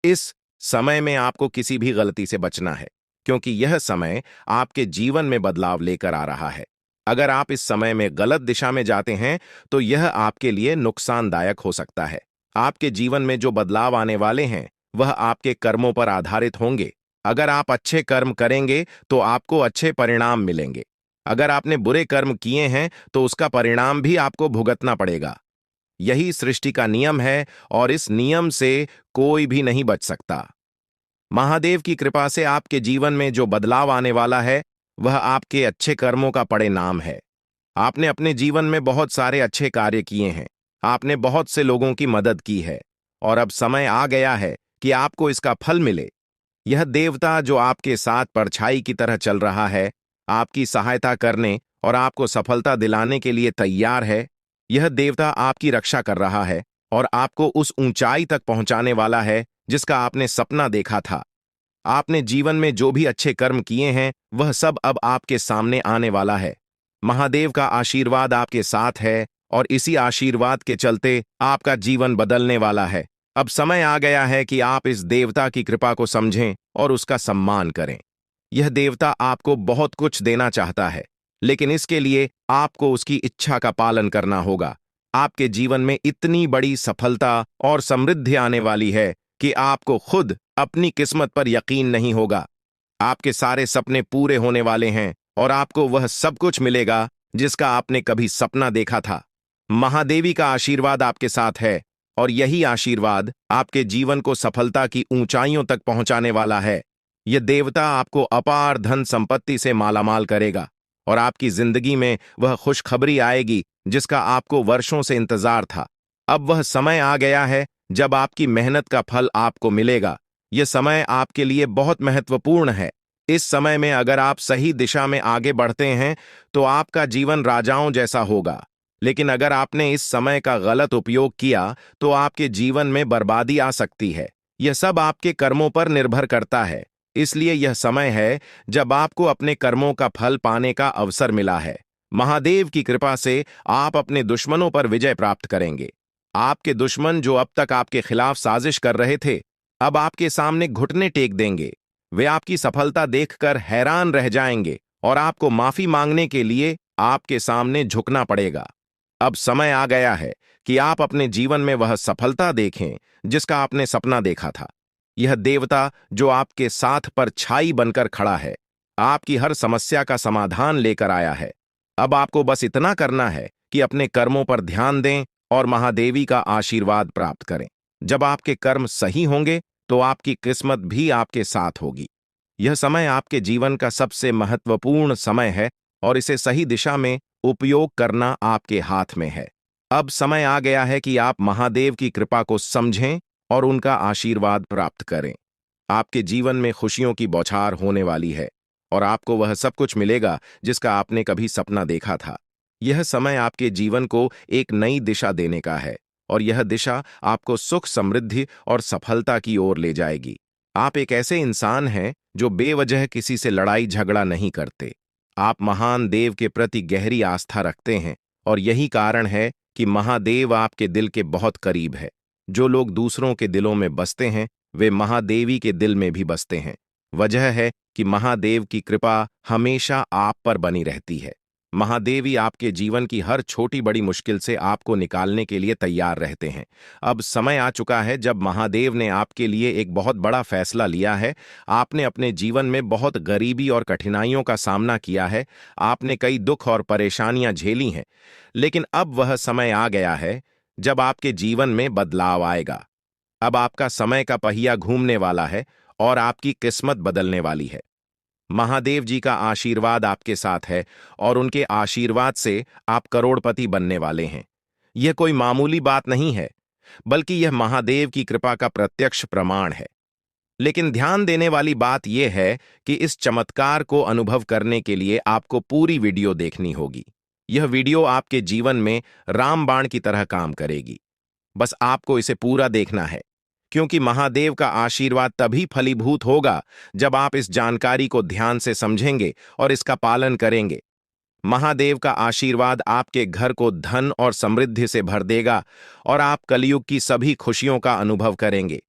इस समय में आपको किसी भी गलती से बचना है, क्योंकि यह समय आपके जीवन में बदलाव लेकर आ रहा है। अगर आप इस समय में गलत दिशा में जाते हैं तो यह आपके लिए नुकसानदायक हो सकता है। आपके जीवन में जो बदलाव आने वाले हैं वह आपके कर्मों पर आधारित होंगे। अगर आप अच्छे कर्म करेंगे तो आपको अच्छे परिणाम मिलेंगे। अगर आपने बुरे कर्म किए हैं तो उसका परिणाम भी आपको भुगतना पड़ेगा। यही सृष्टि का नियम है और इस नियम से कोई भी नहीं बच सकता। महादेव की कृपा से आपके जीवन में जो बदलाव आने वाला है वह आपके अच्छे कर्मों का परिणाम है। आपने अपने जीवन में बहुत सारे अच्छे कार्य किए हैं। आपने बहुत से लोगों की मदद की है और अब समय आ गया है कि आपको इसका फल मिले। यह देवता जो आपके साथ परछाई की तरह चल रहा है, आपकी सहायता करने और आपको सफलता दिलाने के लिए तैयार है। यह देवता आपकी रक्षा कर रहा है और आपको उस ऊंचाई तक पहुंचाने वाला है जिसका आपने सपना देखा था। आपने जीवन में जो भी अच्छे कर्म किए हैं वह सब अब आपके सामने आने वाला है। महादेव का आशीर्वाद आपके साथ है और इसी आशीर्वाद के चलते आपका जीवन बदलने वाला है। अब समय आ गया है कि आप इस देवता की कृपा को समझें और उसका सम्मान करें। यह देवता आपको बहुत कुछ देना चाहता है, लेकिन इसके लिए आपको उसकी इच्छा का पालन करना होगा। आपके जीवन में इतनी बड़ी सफलता और समृद्धि आने वाली है कि आपको खुद अपनी किस्मत पर यकीन नहीं होगा। आपके सारे सपने पूरे होने वाले हैं और आपको वह सब कुछ मिलेगा जिसका आपने कभी सपना देखा था। महादेवी का आशीर्वाद आपके साथ है और यही आशीर्वाद आपके जीवन को सफलता की ऊंचाइयों तक पहुंचाने वाला है। यह देवता आपको अपार धन संपत्ति से मालामाल करेगा और आपकी जिंदगी में वह खुशखबरी आएगी जिसका आपको वर्षों से इंतजार था। अब वह समय आ गया है जब आपकी मेहनत का फल आपको मिलेगा। यह समय आपके लिए बहुत महत्वपूर्ण है। इस समय में अगर आप सही दिशा में आगे बढ़ते हैं तो आपका जीवन राजाओं जैसा होगा। लेकिन अगर आपने इस समय का गलत उपयोग किया तो आपके जीवन में बर्बादी आ सकती है। यह सब आपके कर्मों पर निर्भर करता है। इसलिए यह समय है जब आपको अपने कर्मों का फल पाने का अवसर मिला है। महादेव की कृपा से आप अपने दुश्मनों पर विजय प्राप्त करेंगे। आपके दुश्मन जो अब तक आपके खिलाफ साजिश कर रहे थे, अब आपके सामने घुटने टेक देंगे। वे आपकी सफलता देखकर हैरान रह जाएंगे और आपको माफी मांगने के लिए आपके सामने झुकना पड़ेगा। अब समय आ गया है कि आप अपने जीवन में वह सफलता देखें जिसका आपने सपना देखा था। यह देवता जो आपके साथ परछाई बनकर खड़ा है, आपकी हर समस्या का समाधान लेकर आया है। अब आपको बस इतना करना है कि अपने कर्मों पर ध्यान दें और महादेवी का आशीर्वाद प्राप्त करें। जब आपके कर्म सही होंगे तो आपकी किस्मत भी आपके साथ होगी। यह समय आपके जीवन का सबसे महत्वपूर्ण समय है और इसे सही दिशा में उपयोग करना आपके हाथ में है। अब समय आ गया है कि आप महादेव की कृपा को समझें और उनका आशीर्वाद प्राप्त करें। आपके जीवन में खुशियों की बौछार होने वाली है और आपको वह सब कुछ मिलेगा जिसका आपने कभी सपना देखा था। यह समय आपके जीवन को एक नई दिशा देने का है और यह दिशा आपको सुख, समृद्धि और सफलता की ओर ले जाएगी। आप एक ऐसे इंसान हैं जो बेवजह किसी से लड़ाई झगड़ा नहीं करते। आप महान देव के प्रति गहरी आस्था रखते हैं और यही कारण है कि महादेव आपके दिल के बहुत करीब है। जो लोग दूसरों के दिलों में बसते हैं वे महादेवी के दिल में भी बसते हैं। वजह है कि महादेव की कृपा हमेशा आप पर बनी रहती है। महादेवी आपके जीवन की हर छोटी बड़ी मुश्किल से आपको निकालने के लिए तैयार रहते हैं। अब समय आ चुका है जब महादेव ने आपके लिए एक बहुत बड़ा फैसला लिया है। आपने अपने जीवन में बहुत गरीबी और कठिनाइयों का सामना किया है। आपने कई दुख और परेशानियां झेली हैं। लेकिन अब वह समय आ गया है जब आपके जीवन में बदलाव आएगा। अब आपका समय का पहिया घूमने वाला है और आपकी किस्मत बदलने वाली है। महादेव जी का आशीर्वाद आपके साथ है और उनके आशीर्वाद से आप करोड़पति बनने वाले हैं। यह कोई मामूली बात नहीं है, बल्कि यह महादेव की कृपा का प्रत्यक्ष प्रमाण है। लेकिन ध्यान देने वाली बात यह है कि इस चमत्कार को अनुभव करने के लिए आपको पूरी वीडियो देखनी होगी। यह वीडियो आपके जीवन में रामबाण की तरह काम करेगी। बस आपको इसे पूरा देखना है, क्योंकि महादेव का आशीर्वाद तभी फलीभूत होगा जब आप इस जानकारी को ध्यान से समझेंगे और इसका पालन करेंगे। महादेव का आशीर्वाद आपके घर को धन और समृद्धि से भर देगा और आप कलयुग की सभी खुशियों का अनुभव करेंगे।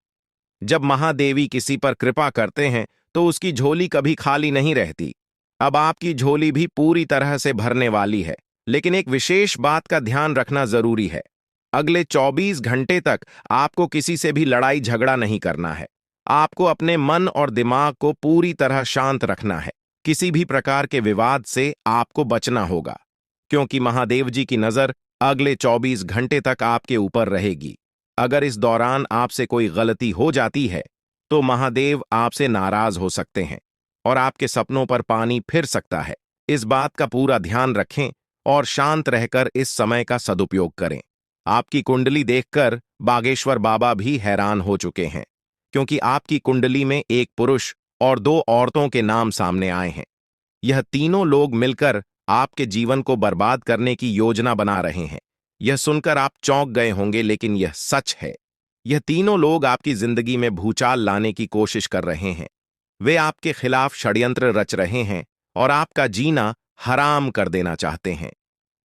जब महादेवी किसी पर कृपा करते हैं तो उसकी झोली कभी खाली नहीं रहती। अब आपकी झोली भी पूरी तरह से भरने वाली है। लेकिन एक विशेष बात का ध्यान रखना जरूरी है। अगले 24 घंटे तक आपको किसी से भी लड़ाई झगड़ा नहीं करना है। आपको अपने मन और दिमाग को पूरी तरह शांत रखना है। किसी भी प्रकार के विवाद से आपको बचना होगा, क्योंकि महादेव जी की नजर अगले 24 घंटे तक आपके ऊपर रहेगी। अगर इस दौरान आपसे कोई गलती हो जाती है तो महादेव आपसे नाराज हो सकते हैं और आपके सपनों पर पानी फिर सकता है। इस बात का पूरा ध्यान रखें और शांत रहकर इस समय का सदुपयोग करें। आपकी कुंडली देखकर बागेश्वर बाबा भी हैरान हो चुके हैं, क्योंकि आपकी कुंडली में एक पुरुष और दो औरतों के नाम सामने आए हैं। यह तीनों लोग मिलकर आपके जीवन को बर्बाद करने की योजना बना रहे हैं। यह सुनकर आप चौंक गए होंगे, लेकिन यह सच है। यह तीनों लोग आपकी जिंदगी में भूचाल लाने की कोशिश कर रहे हैं। वे आपके खिलाफ षड्यंत्र रच रहे हैं और आपका जीना हराम कर देना चाहते हैं।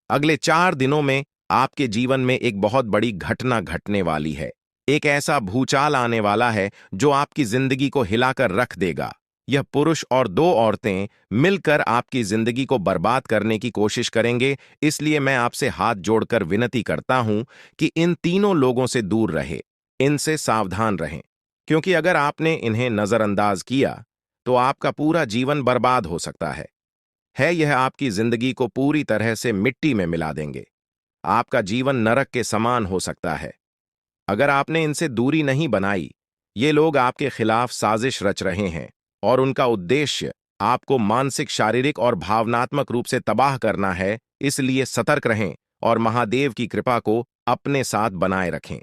अगले 4 दिनों में आपके जीवन में एक बहुत बड़ी घटना घटने वाली है। एक ऐसा भूचाल आने वाला है जो आपकी जिंदगी को हिलाकर रख देगा। यह पुरुष और दो औरतें मिलकर आपकी जिंदगी को बर्बाद करने की कोशिश करेंगे। इसलिए मैं आपसे हाथ जोड़कर विनती करता हूं कि इन तीनों लोगों से दूर रहे, इनसे सावधान रहें, क्योंकि अगर आपने इन्हें नजरअंदाज किया तो आपका पूरा जीवन बर्बाद हो सकता है। यह आपकी जिंदगी को पूरी तरह से मिट्टी में मिला देंगे। आपका जीवन नरक के समान हो सकता है। अगर आपने इनसे दूरी नहीं बनाई, ये लोग आपके खिलाफ साजिश रच रहे हैं और उनका उद्देश्य आपको मानसिक, शारीरिक और भावनात्मक रूप से तबाह करना है। इसलिए सतर्क रहें और महादेव की कृपा को अपने साथ बनाए रखें।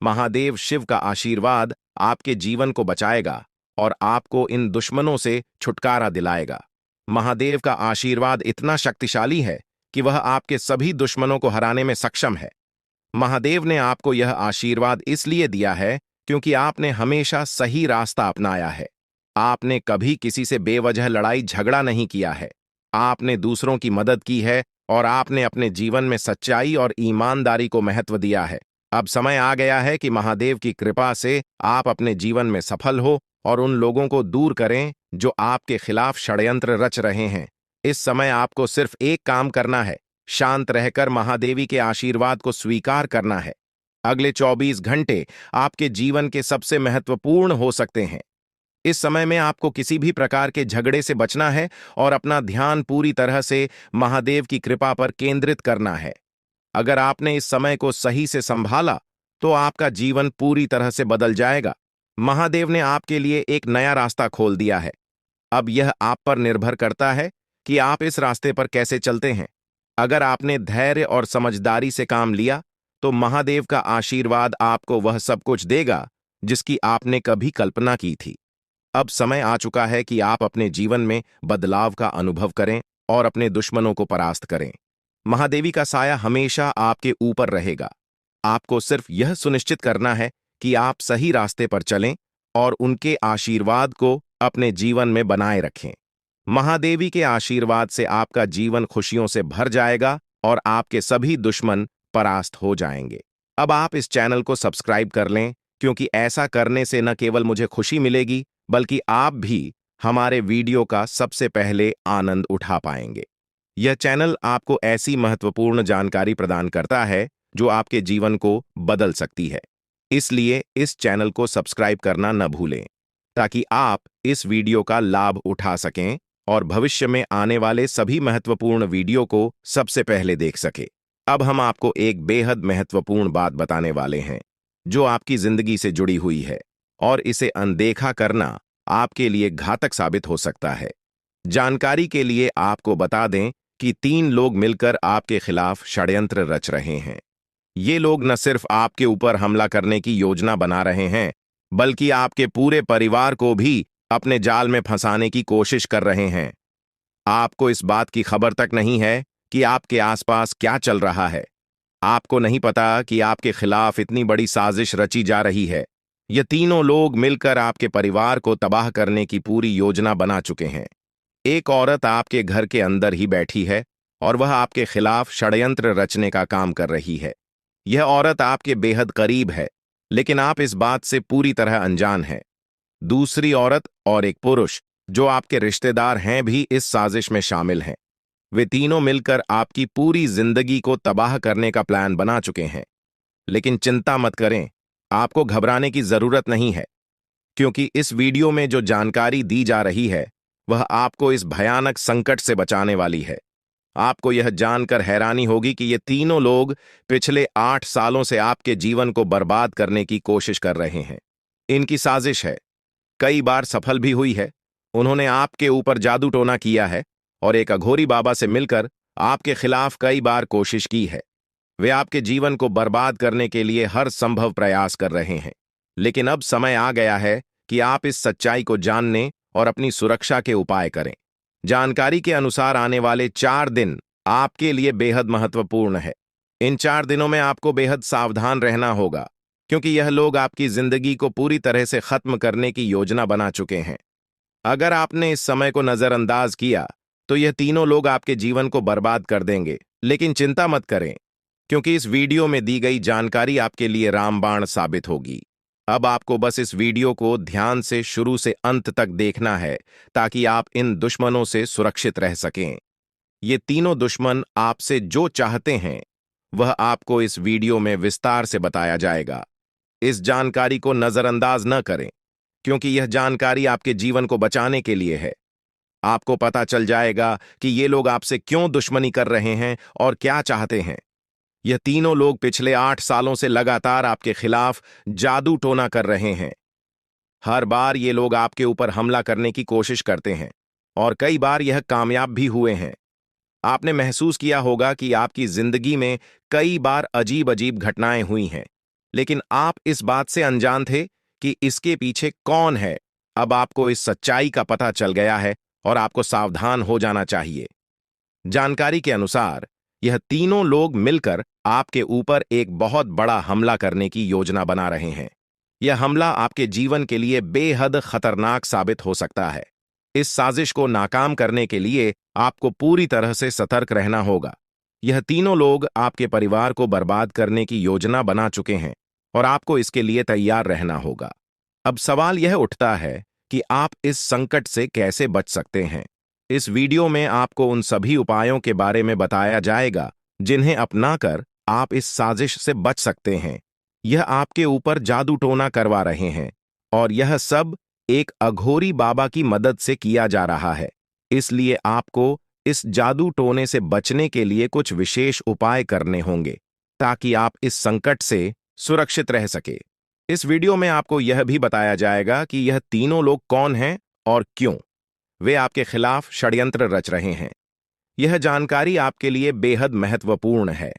महादेव शिव का आशीर्वाद आपके जीवन को बचाएगा और आपको इन दुश्मनों से छुटकारा दिलाएगा। महादेव का आशीर्वाद इतना शक्तिशाली है कि वह आपके सभी दुश्मनों को हराने में सक्षम है। महादेव ने आपको यह आशीर्वाद इसलिए दिया है क्योंकि आपने हमेशा सही रास्ता अपनाया है। आपने कभी किसी से बेवजह लड़ाई झगड़ा नहीं किया है। आपने दूसरों की मदद की है और आपने अपने जीवन में सच्चाई और ईमानदारी को महत्व दिया है। अब समय आ गया है कि महादेव की कृपा से आप अपने जीवन में सफल हो और उन लोगों को दूर करें जो आपके खिलाफ षड्यंत्र रच रहे हैं। इस समय आपको सिर्फ एक काम करना है, शांत रहकर महादेवी के आशीर्वाद को स्वीकार करना है। अगले 24 घंटे आपके जीवन के सबसे महत्वपूर्ण हो सकते हैं। इस समय में आपको किसी भी प्रकार के झगड़े से बचना है और अपना ध्यान पूरी तरह से महादेव की कृपा पर केंद्रित करना है। अगर आपने इस समय को सही से संभाला तो आपका जीवन पूरी तरह से बदल जाएगा। महादेव ने आपके लिए एक नया रास्ता खोल दिया है। अब यह आप पर निर्भर करता है कि आप इस रास्ते पर कैसे चलते हैं। अगर आपने धैर्य और समझदारी से काम लिया तो महादेव का आशीर्वाद आपको वह सब कुछ देगा जिसकी आपने कभी कल्पना की थी। अब समय आ चुका है कि आप अपने जीवन में बदलाव का अनुभव करें और अपने दुश्मनों को परास्त करें। महादेवी का साया हमेशा आपके ऊपर रहेगा। आपको सिर्फ यह सुनिश्चित करना है कि आप सही रास्ते पर चलें और उनके आशीर्वाद को अपने जीवन में बनाए रखें। महादेवी के आशीर्वाद से आपका जीवन खुशियों से भर जाएगा और आपके सभी दुश्मन परास्त हो जाएंगे। अब आप इस चैनल को सब्सक्राइब कर लें, क्योंकि ऐसा करने से न केवल मुझे खुशी मिलेगी, बल्कि आप भी हमारे वीडियो का सबसे पहले आनंद उठा पाएंगे। यह चैनल आपको ऐसी महत्वपूर्ण जानकारी प्रदान करता है जो आपके जीवन को बदल सकती है। इसलिए इस चैनल को सब्सक्राइब करना न भूलें, ताकि आप इस वीडियो का लाभ उठा सकें और भविष्य में आने वाले सभी महत्वपूर्ण वीडियो को सबसे पहले देख सकें। अब हम आपको एक बेहद महत्वपूर्ण बात बताने वाले हैं, जो आपकी जिंदगी से जुड़ी हुई है, और इसे अनदेखा करना आपके लिए घातक साबित हो सकता है। जानकारी के लिए आपको बता दें कि 3 लोग मिलकर आपके खिलाफ षड्यंत्र रच रहे हैं। ये लोग न सिर्फ आपके ऊपर हमला करने की योजना बना रहे हैं, बल्कि आपके पूरे परिवार को भी अपने जाल में फंसाने की कोशिश कर रहे हैं। आपको इस बात की खबर तक नहीं है कि आपके आसपास क्या चल रहा है। आपको नहीं पता कि आपके खिलाफ इतनी बड़ी साजिश रची जा रही है। ये तीनों लोग मिलकर आपके परिवार को तबाह करने की पूरी योजना बना चुके हैं। एक औरत आपके घर के अंदर ही बैठी है और वह आपके खिलाफ षड्यंत्र रचने का काम कर रही है। यह औरत आपके बेहद करीब है, लेकिन आप इस बात से पूरी तरह अनजान हैं। दूसरी औरत और एक पुरुष जो आपके रिश्तेदार हैं भी इस साजिश में शामिल हैं। वे तीनों मिलकर आपकी पूरी जिंदगी को तबाह करने का प्लान बना चुके हैं। लेकिन चिंता मत करें, आपको घबराने की जरूरत नहीं है, क्योंकि इस वीडियो में जो जानकारी दी जा रही है वह आपको इस भयानक संकट से बचाने वाली है। आपको यह जानकर हैरानी होगी कि ये तीनों लोग पिछले 8 सालों से आपके जीवन को बर्बाद करने की कोशिश कर रहे हैं। इनकी साजिश है, कई बार सफल भी हुई है। उन्होंने आपके ऊपर जादू टोना किया है और एक अघोरी बाबा से मिलकर आपके खिलाफ कई बार कोशिश की है। वे आपके जीवन को बर्बाद करने के लिए हर संभव प्रयास कर रहे हैं। लेकिन अब समय आ गया है कि आप इस सच्चाई को जानने और अपनी सुरक्षा के उपाय करें। जानकारी के अनुसार आने वाले 4 दिन आपके लिए बेहद महत्वपूर्ण है। इन 4 दिनों में आपको बेहद सावधान रहना होगा, क्योंकि यह लोग आपकी जिंदगी को पूरी तरह से खत्म करने की योजना बना चुके हैं। अगर आपने इस समय को नजरअंदाज किया तो यह तीनों लोग आपके जीवन को बर्बाद कर देंगे। लेकिन चिंता मत करें, क्योंकि इस वीडियो में दी गई जानकारी आपके लिए रामबाण साबित होगी। अब आपको बस इस वीडियो को ध्यान से शुरू से अंत तक देखना है, ताकि आप इन दुश्मनों से सुरक्षित रह सकें। ये तीनों दुश्मन आपसे जो चाहते हैं वह आपको इस वीडियो में विस्तार से बताया जाएगा। इस जानकारी को नजरअंदाज न करें, क्योंकि यह जानकारी आपके जीवन को बचाने के लिए है। आपको पता चल जाएगा कि ये लोग आपसे क्यों दुश्मनी कर रहे हैं और क्या चाहते हैं। यह तीनों लोग पिछले 8 सालों से लगातार आपके खिलाफ जादू टोना कर रहे हैं। हर बार ये लोग आपके ऊपर हमला करने की कोशिश करते हैं और कई बार यह कामयाब भी हुए हैं। आपने महसूस किया होगा कि आपकी जिंदगी में कई बार अजीब अजीब घटनाएं हुई हैं, लेकिन आप इस बात से अनजान थे कि इसके पीछे कौन है। अब आपको इस सच्चाई का पता चल गया है और आपको सावधान हो जाना चाहिए। जानकारी के अनुसार यह तीनों लोग मिलकर आपके ऊपर एक बहुत बड़ा हमला करने की योजना बना रहे हैं। यह हमला आपके जीवन के लिए बेहद खतरनाक साबित हो सकता है। इस साजिश को नाकाम करने के लिए आपको पूरी तरह से सतर्क रहना होगा। यह तीनों लोग आपके परिवार को बर्बाद करने की योजना बना चुके हैं और आपको इसके लिए तैयार रहना होगा। अब सवाल यह उठता है कि आप इस संकट से कैसे बच सकते हैं। इस वीडियो में आपको उन सभी उपायों के बारे में बताया जाएगा जिन्हें अपनाकर आप इस साजिश से बच सकते हैं। यह आपके ऊपर जादू टोना करवा रहे हैं और यह सब एक अघोरी बाबा की मदद से किया जा रहा है। इसलिए आपको इस जादू टोने से बचने के लिए कुछ विशेष उपाय करने होंगे, ताकि आप इस संकट से सुरक्षित रह सके। इस वीडियो में आपको यह भी बताया जाएगा कि यह तीनों लोग कौन हैं और क्यों वे आपके खिलाफ षड्यंत्र रच रहे हैं। यह जानकारी आपके लिए बेहद महत्वपूर्ण है,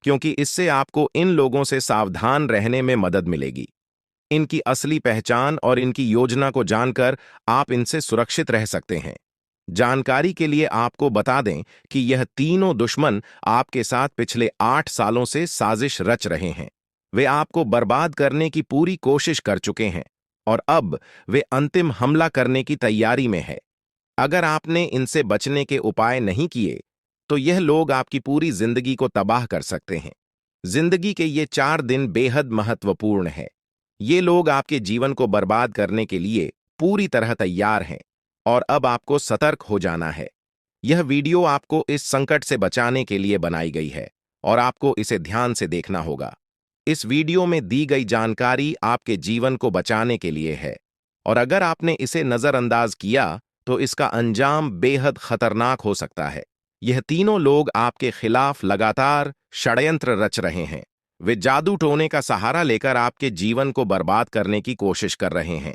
क्योंकि इससे आपको इन लोगों से सावधान रहने में मदद मिलेगी। इनकी असली पहचान और इनकी योजना को जानकर आप इनसे सुरक्षित रह सकते हैं। जानकारी के लिए आपको बता दें कि यह तीनों दुश्मन आपके साथ पिछले 8 सालों से साजिश रच रहे हैं। वे आपको बर्बाद करने की पूरी कोशिश कर चुके हैं और अब वे अंतिम हमला करने की तैयारी में है। अगर आपने इनसे बचने के उपाय नहीं किए तो यह लोग आपकी पूरी जिंदगी को तबाह कर सकते हैं। जिंदगी के ये 4 दिन बेहद महत्वपूर्ण है। ये लोग आपके जीवन को बर्बाद करने के लिए पूरी तरह तैयार हैं और अब आपको सतर्क हो जाना है। यह वीडियो आपको इस संकट से बचाने के लिए बनाई गई है और आपको इसे ध्यान से देखना होगा। इस वीडियो में दी गई जानकारी आपके जीवन को बचाने के लिए है और अगर आपने इसे नजरअंदाज किया तो इसका अंजाम बेहद खतरनाक हो सकता है। यह तीनों लोग आपके खिलाफ लगातार षड्यंत्र रच रहे हैं। वे जादू टोने का सहारा लेकर आपके जीवन को बर्बाद करने की कोशिश कर रहे हैं।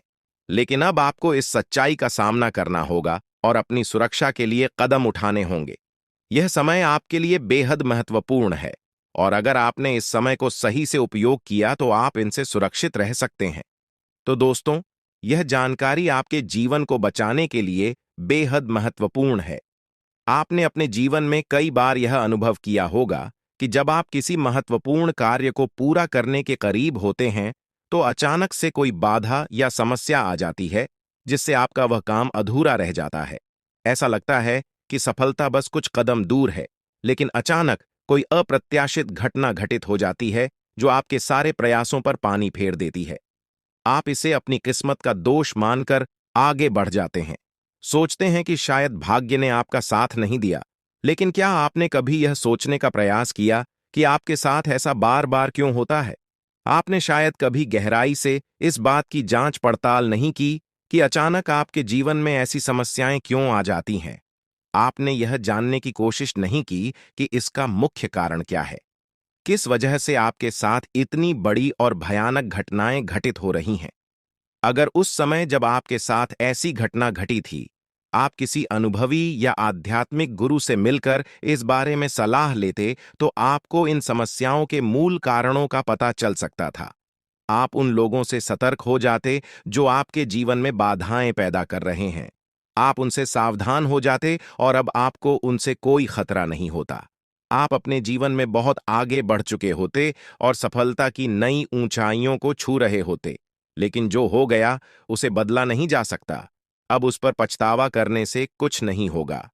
लेकिन अब आपको इस सच्चाई का सामना करना होगा और अपनी सुरक्षा के लिए कदम उठाने होंगे। यह समय आपके लिए बेहद महत्वपूर्ण है और अगर आपने इस समय को सही से उपयोग किया तो आप इनसे सुरक्षित रह सकते हैं। तो दोस्तों, यह जानकारी आपके जीवन को बचाने के लिए बेहद महत्वपूर्ण है। आपने अपने जीवन में कई बार यह अनुभव किया होगा कि जब आप किसी महत्वपूर्ण कार्य को पूरा करने के करीब होते हैं तो अचानक से कोई बाधा या समस्या आ जाती है जिससे आपका वह काम अधूरा रह जाता है। ऐसा लगता है कि सफलता बस कुछ कदम दूर है, लेकिन अचानक कोई अप्रत्याशित घटना घटित हो जाती है जो आपके सारे प्रयासों पर पानी फेर देती है। आप इसे अपनी किस्मत का दोष मानकर आगे बढ़ जाते हैं। सोचते हैं कि शायद भाग्य ने आपका साथ नहीं दिया। लेकिन क्या आपने कभी यह सोचने का प्रयास किया कि आपके साथ ऐसा बार बार क्यों होता है? आपने शायद कभी गहराई से इस बात की जांच पड़ताल नहीं की कि अचानक आपके जीवन में ऐसी समस्याएं क्यों आ जाती हैं। आपने यह जानने की कोशिश नहीं की कि इसका मुख्य कारण क्या है। किस वजह से आपके साथ इतनी बड़ी और भयानक घटनाएं घटित हो रही हैं। अगर उस समय जब आपके साथ ऐसी घटना घटी थी, आप किसी अनुभवी या आध्यात्मिक गुरु से मिलकर इस बारे में सलाह लेते तो आपको इन समस्याओं के मूल कारणों का पता चल सकता था। आप उन लोगों से सतर्क हो जाते जो आपके जीवन में बाधाएं पैदा कर रहे हैं। आप उनसे सावधान हो जाते और अब आपको उनसे कोई खतरा नहीं होता। आप अपने जीवन में बहुत आगे बढ़ चुके होते और सफलता की नई ऊंचाइयों को छू रहे होते। लेकिन जो हो गया उसे बदला नहीं जा सकता। अब उस पर पछतावा करने से कुछ नहीं होगा।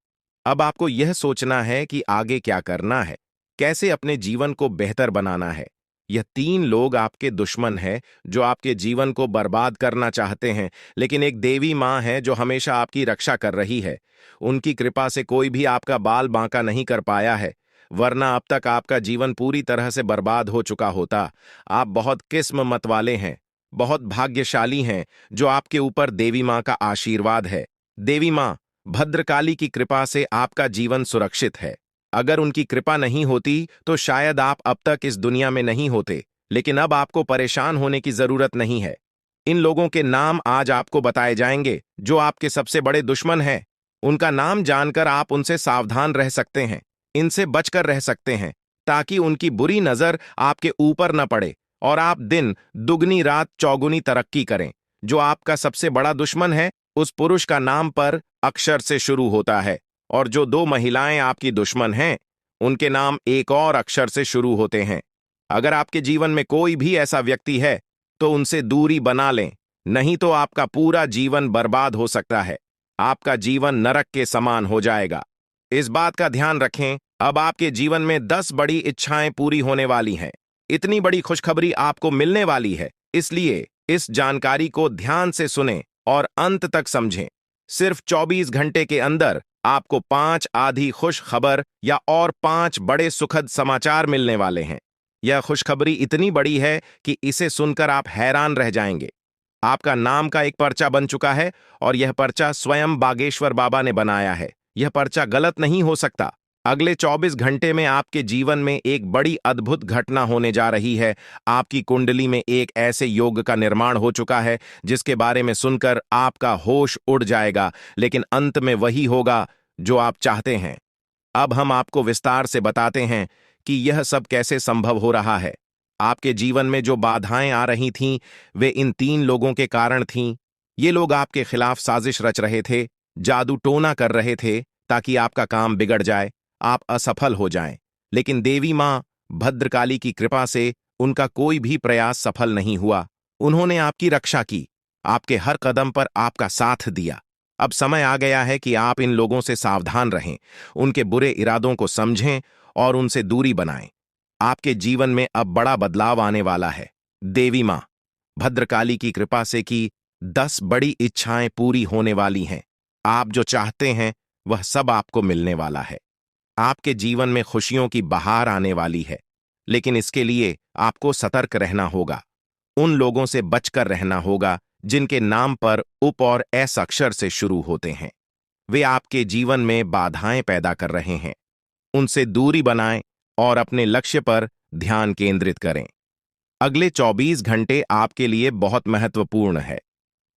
अब आपको यह सोचना है कि आगे क्या करना है, कैसे अपने जीवन को बेहतर बनाना है। यह तीन लोग आपके दुश्मन हैं जो आपके जीवन को बर्बाद करना चाहते हैं, लेकिन एक देवी माँ है जो हमेशा आपकी रक्षा कर रही है। उनकी कृपा से कोई भी आपका बाल बांका नहीं कर पाया है, वरना अब तक आपका जीवन पूरी तरह से बर्बाद हो चुका होता। आप बहुत किस्मत वाले हैं, बहुत भाग्यशाली हैं जो आपके ऊपर देवी माँ का आशीर्वाद है। देवी माँ भद्रकाली की कृपा से आपका जीवन सुरक्षित है। अगर उनकी कृपा नहीं होती तो शायद आप अब तक इस दुनिया में नहीं होते, लेकिन अब आपको परेशान होने की जरूरत नहीं है। इन लोगों के नाम आज आपको बताए जाएंगे जो आपके सबसे बड़े दुश्मन हैं। उनका नाम जानकर आप उनसे सावधान रह सकते हैं, इनसे बचकर रह सकते हैं, ताकि उनकी बुरी नजर आपके ऊपर न पड़े और आप दिन दुगनी रात चौगुनी तरक्की करें। जो आपका सबसे बड़ा दुश्मन है उस पुरुष का नाम पर अक्षर से शुरू होता है और जो दो महिलाएं आपकी दुश्मन हैं उनके नाम एक और अक्षर से शुरू होते हैं। अगर आपके जीवन में कोई भी ऐसा व्यक्ति है तो उनसे दूरी बना लें, नहीं तो आपका पूरा जीवन बर्बाद हो सकता है। आपका जीवन नरक के समान हो जाएगा। इस बात का ध्यान रखें, अब आपके जीवन में 10 बड़ी इच्छाएं पूरी होने वाली हैं। इतनी बड़ी खुशखबरी आपको मिलने वाली है, इसलिए इस जानकारी को ध्यान से सुनें और अंत तक समझें। सिर्फ 24 घंटे के अंदर आपको 5 आधी खुश खबर या और 5 बड़े सुखद समाचार मिलने वाले हैं। यह खुशखबरी इतनी बड़ी है कि इसे सुनकर आप हैरान रह जाएंगे। आपका नाम का एक पर्चा बन चुका है और यह पर्चा स्वयं बागेश्वर बाबा ने बनाया है। यह पर्चा गलत नहीं हो सकता। अगले 24 घंटे में आपके जीवन में एक बड़ी अद्भुत घटना होने जा रही है। आपकी कुंडली में एक ऐसे योग का निर्माण हो चुका है जिसके बारे में सुनकर आपका होश उड़ जाएगा, लेकिन अंत में वही होगा जो आप चाहते हैं। अब हम आपको विस्तार से बताते हैं कि यह सब कैसे संभव हो रहा है। आपके जीवन में जो बाधाएं आ रही थीं, वे इन तीन लोगों के कारण थीं। ये लोग आपके खिलाफ साजिश रच रहे थे, जादू टोना कर रहे थे ताकि आपका काम बिगड़ जाए, आप असफल हो जाएं। लेकिन देवी माँ भद्रकाली की कृपा से उनका कोई भी प्रयास सफल नहीं हुआ। उन्होंने आपकी रक्षा की, आपके हर कदम पर आपका साथ दिया। अब समय आ गया है कि आप इन लोगों से सावधान रहें, उनके बुरे इरादों को समझें और उनसे दूरी बनाएं। आपके जीवन में अब बड़ा बदलाव आने वाला है। देवी माँ भद्रकाली की कृपा से कि 10 बड़ी इच्छाएं पूरी होने वाली हैं। आप जो चाहते हैं वह सब आपको मिलने वाला है। आपके जीवन में खुशियों की बहार आने वाली है, लेकिन इसके लिए आपको सतर्क रहना होगा। उन लोगों से बचकर रहना होगा जिनके नाम पर उप और एस अक्षर से शुरू होते हैं। वे आपके जीवन में बाधाएं पैदा कर रहे हैं। उनसे दूरी बनाएं और अपने लक्ष्य पर ध्यान केंद्रित करें। अगले 24 घंटे आपके लिए बहुत महत्वपूर्ण है।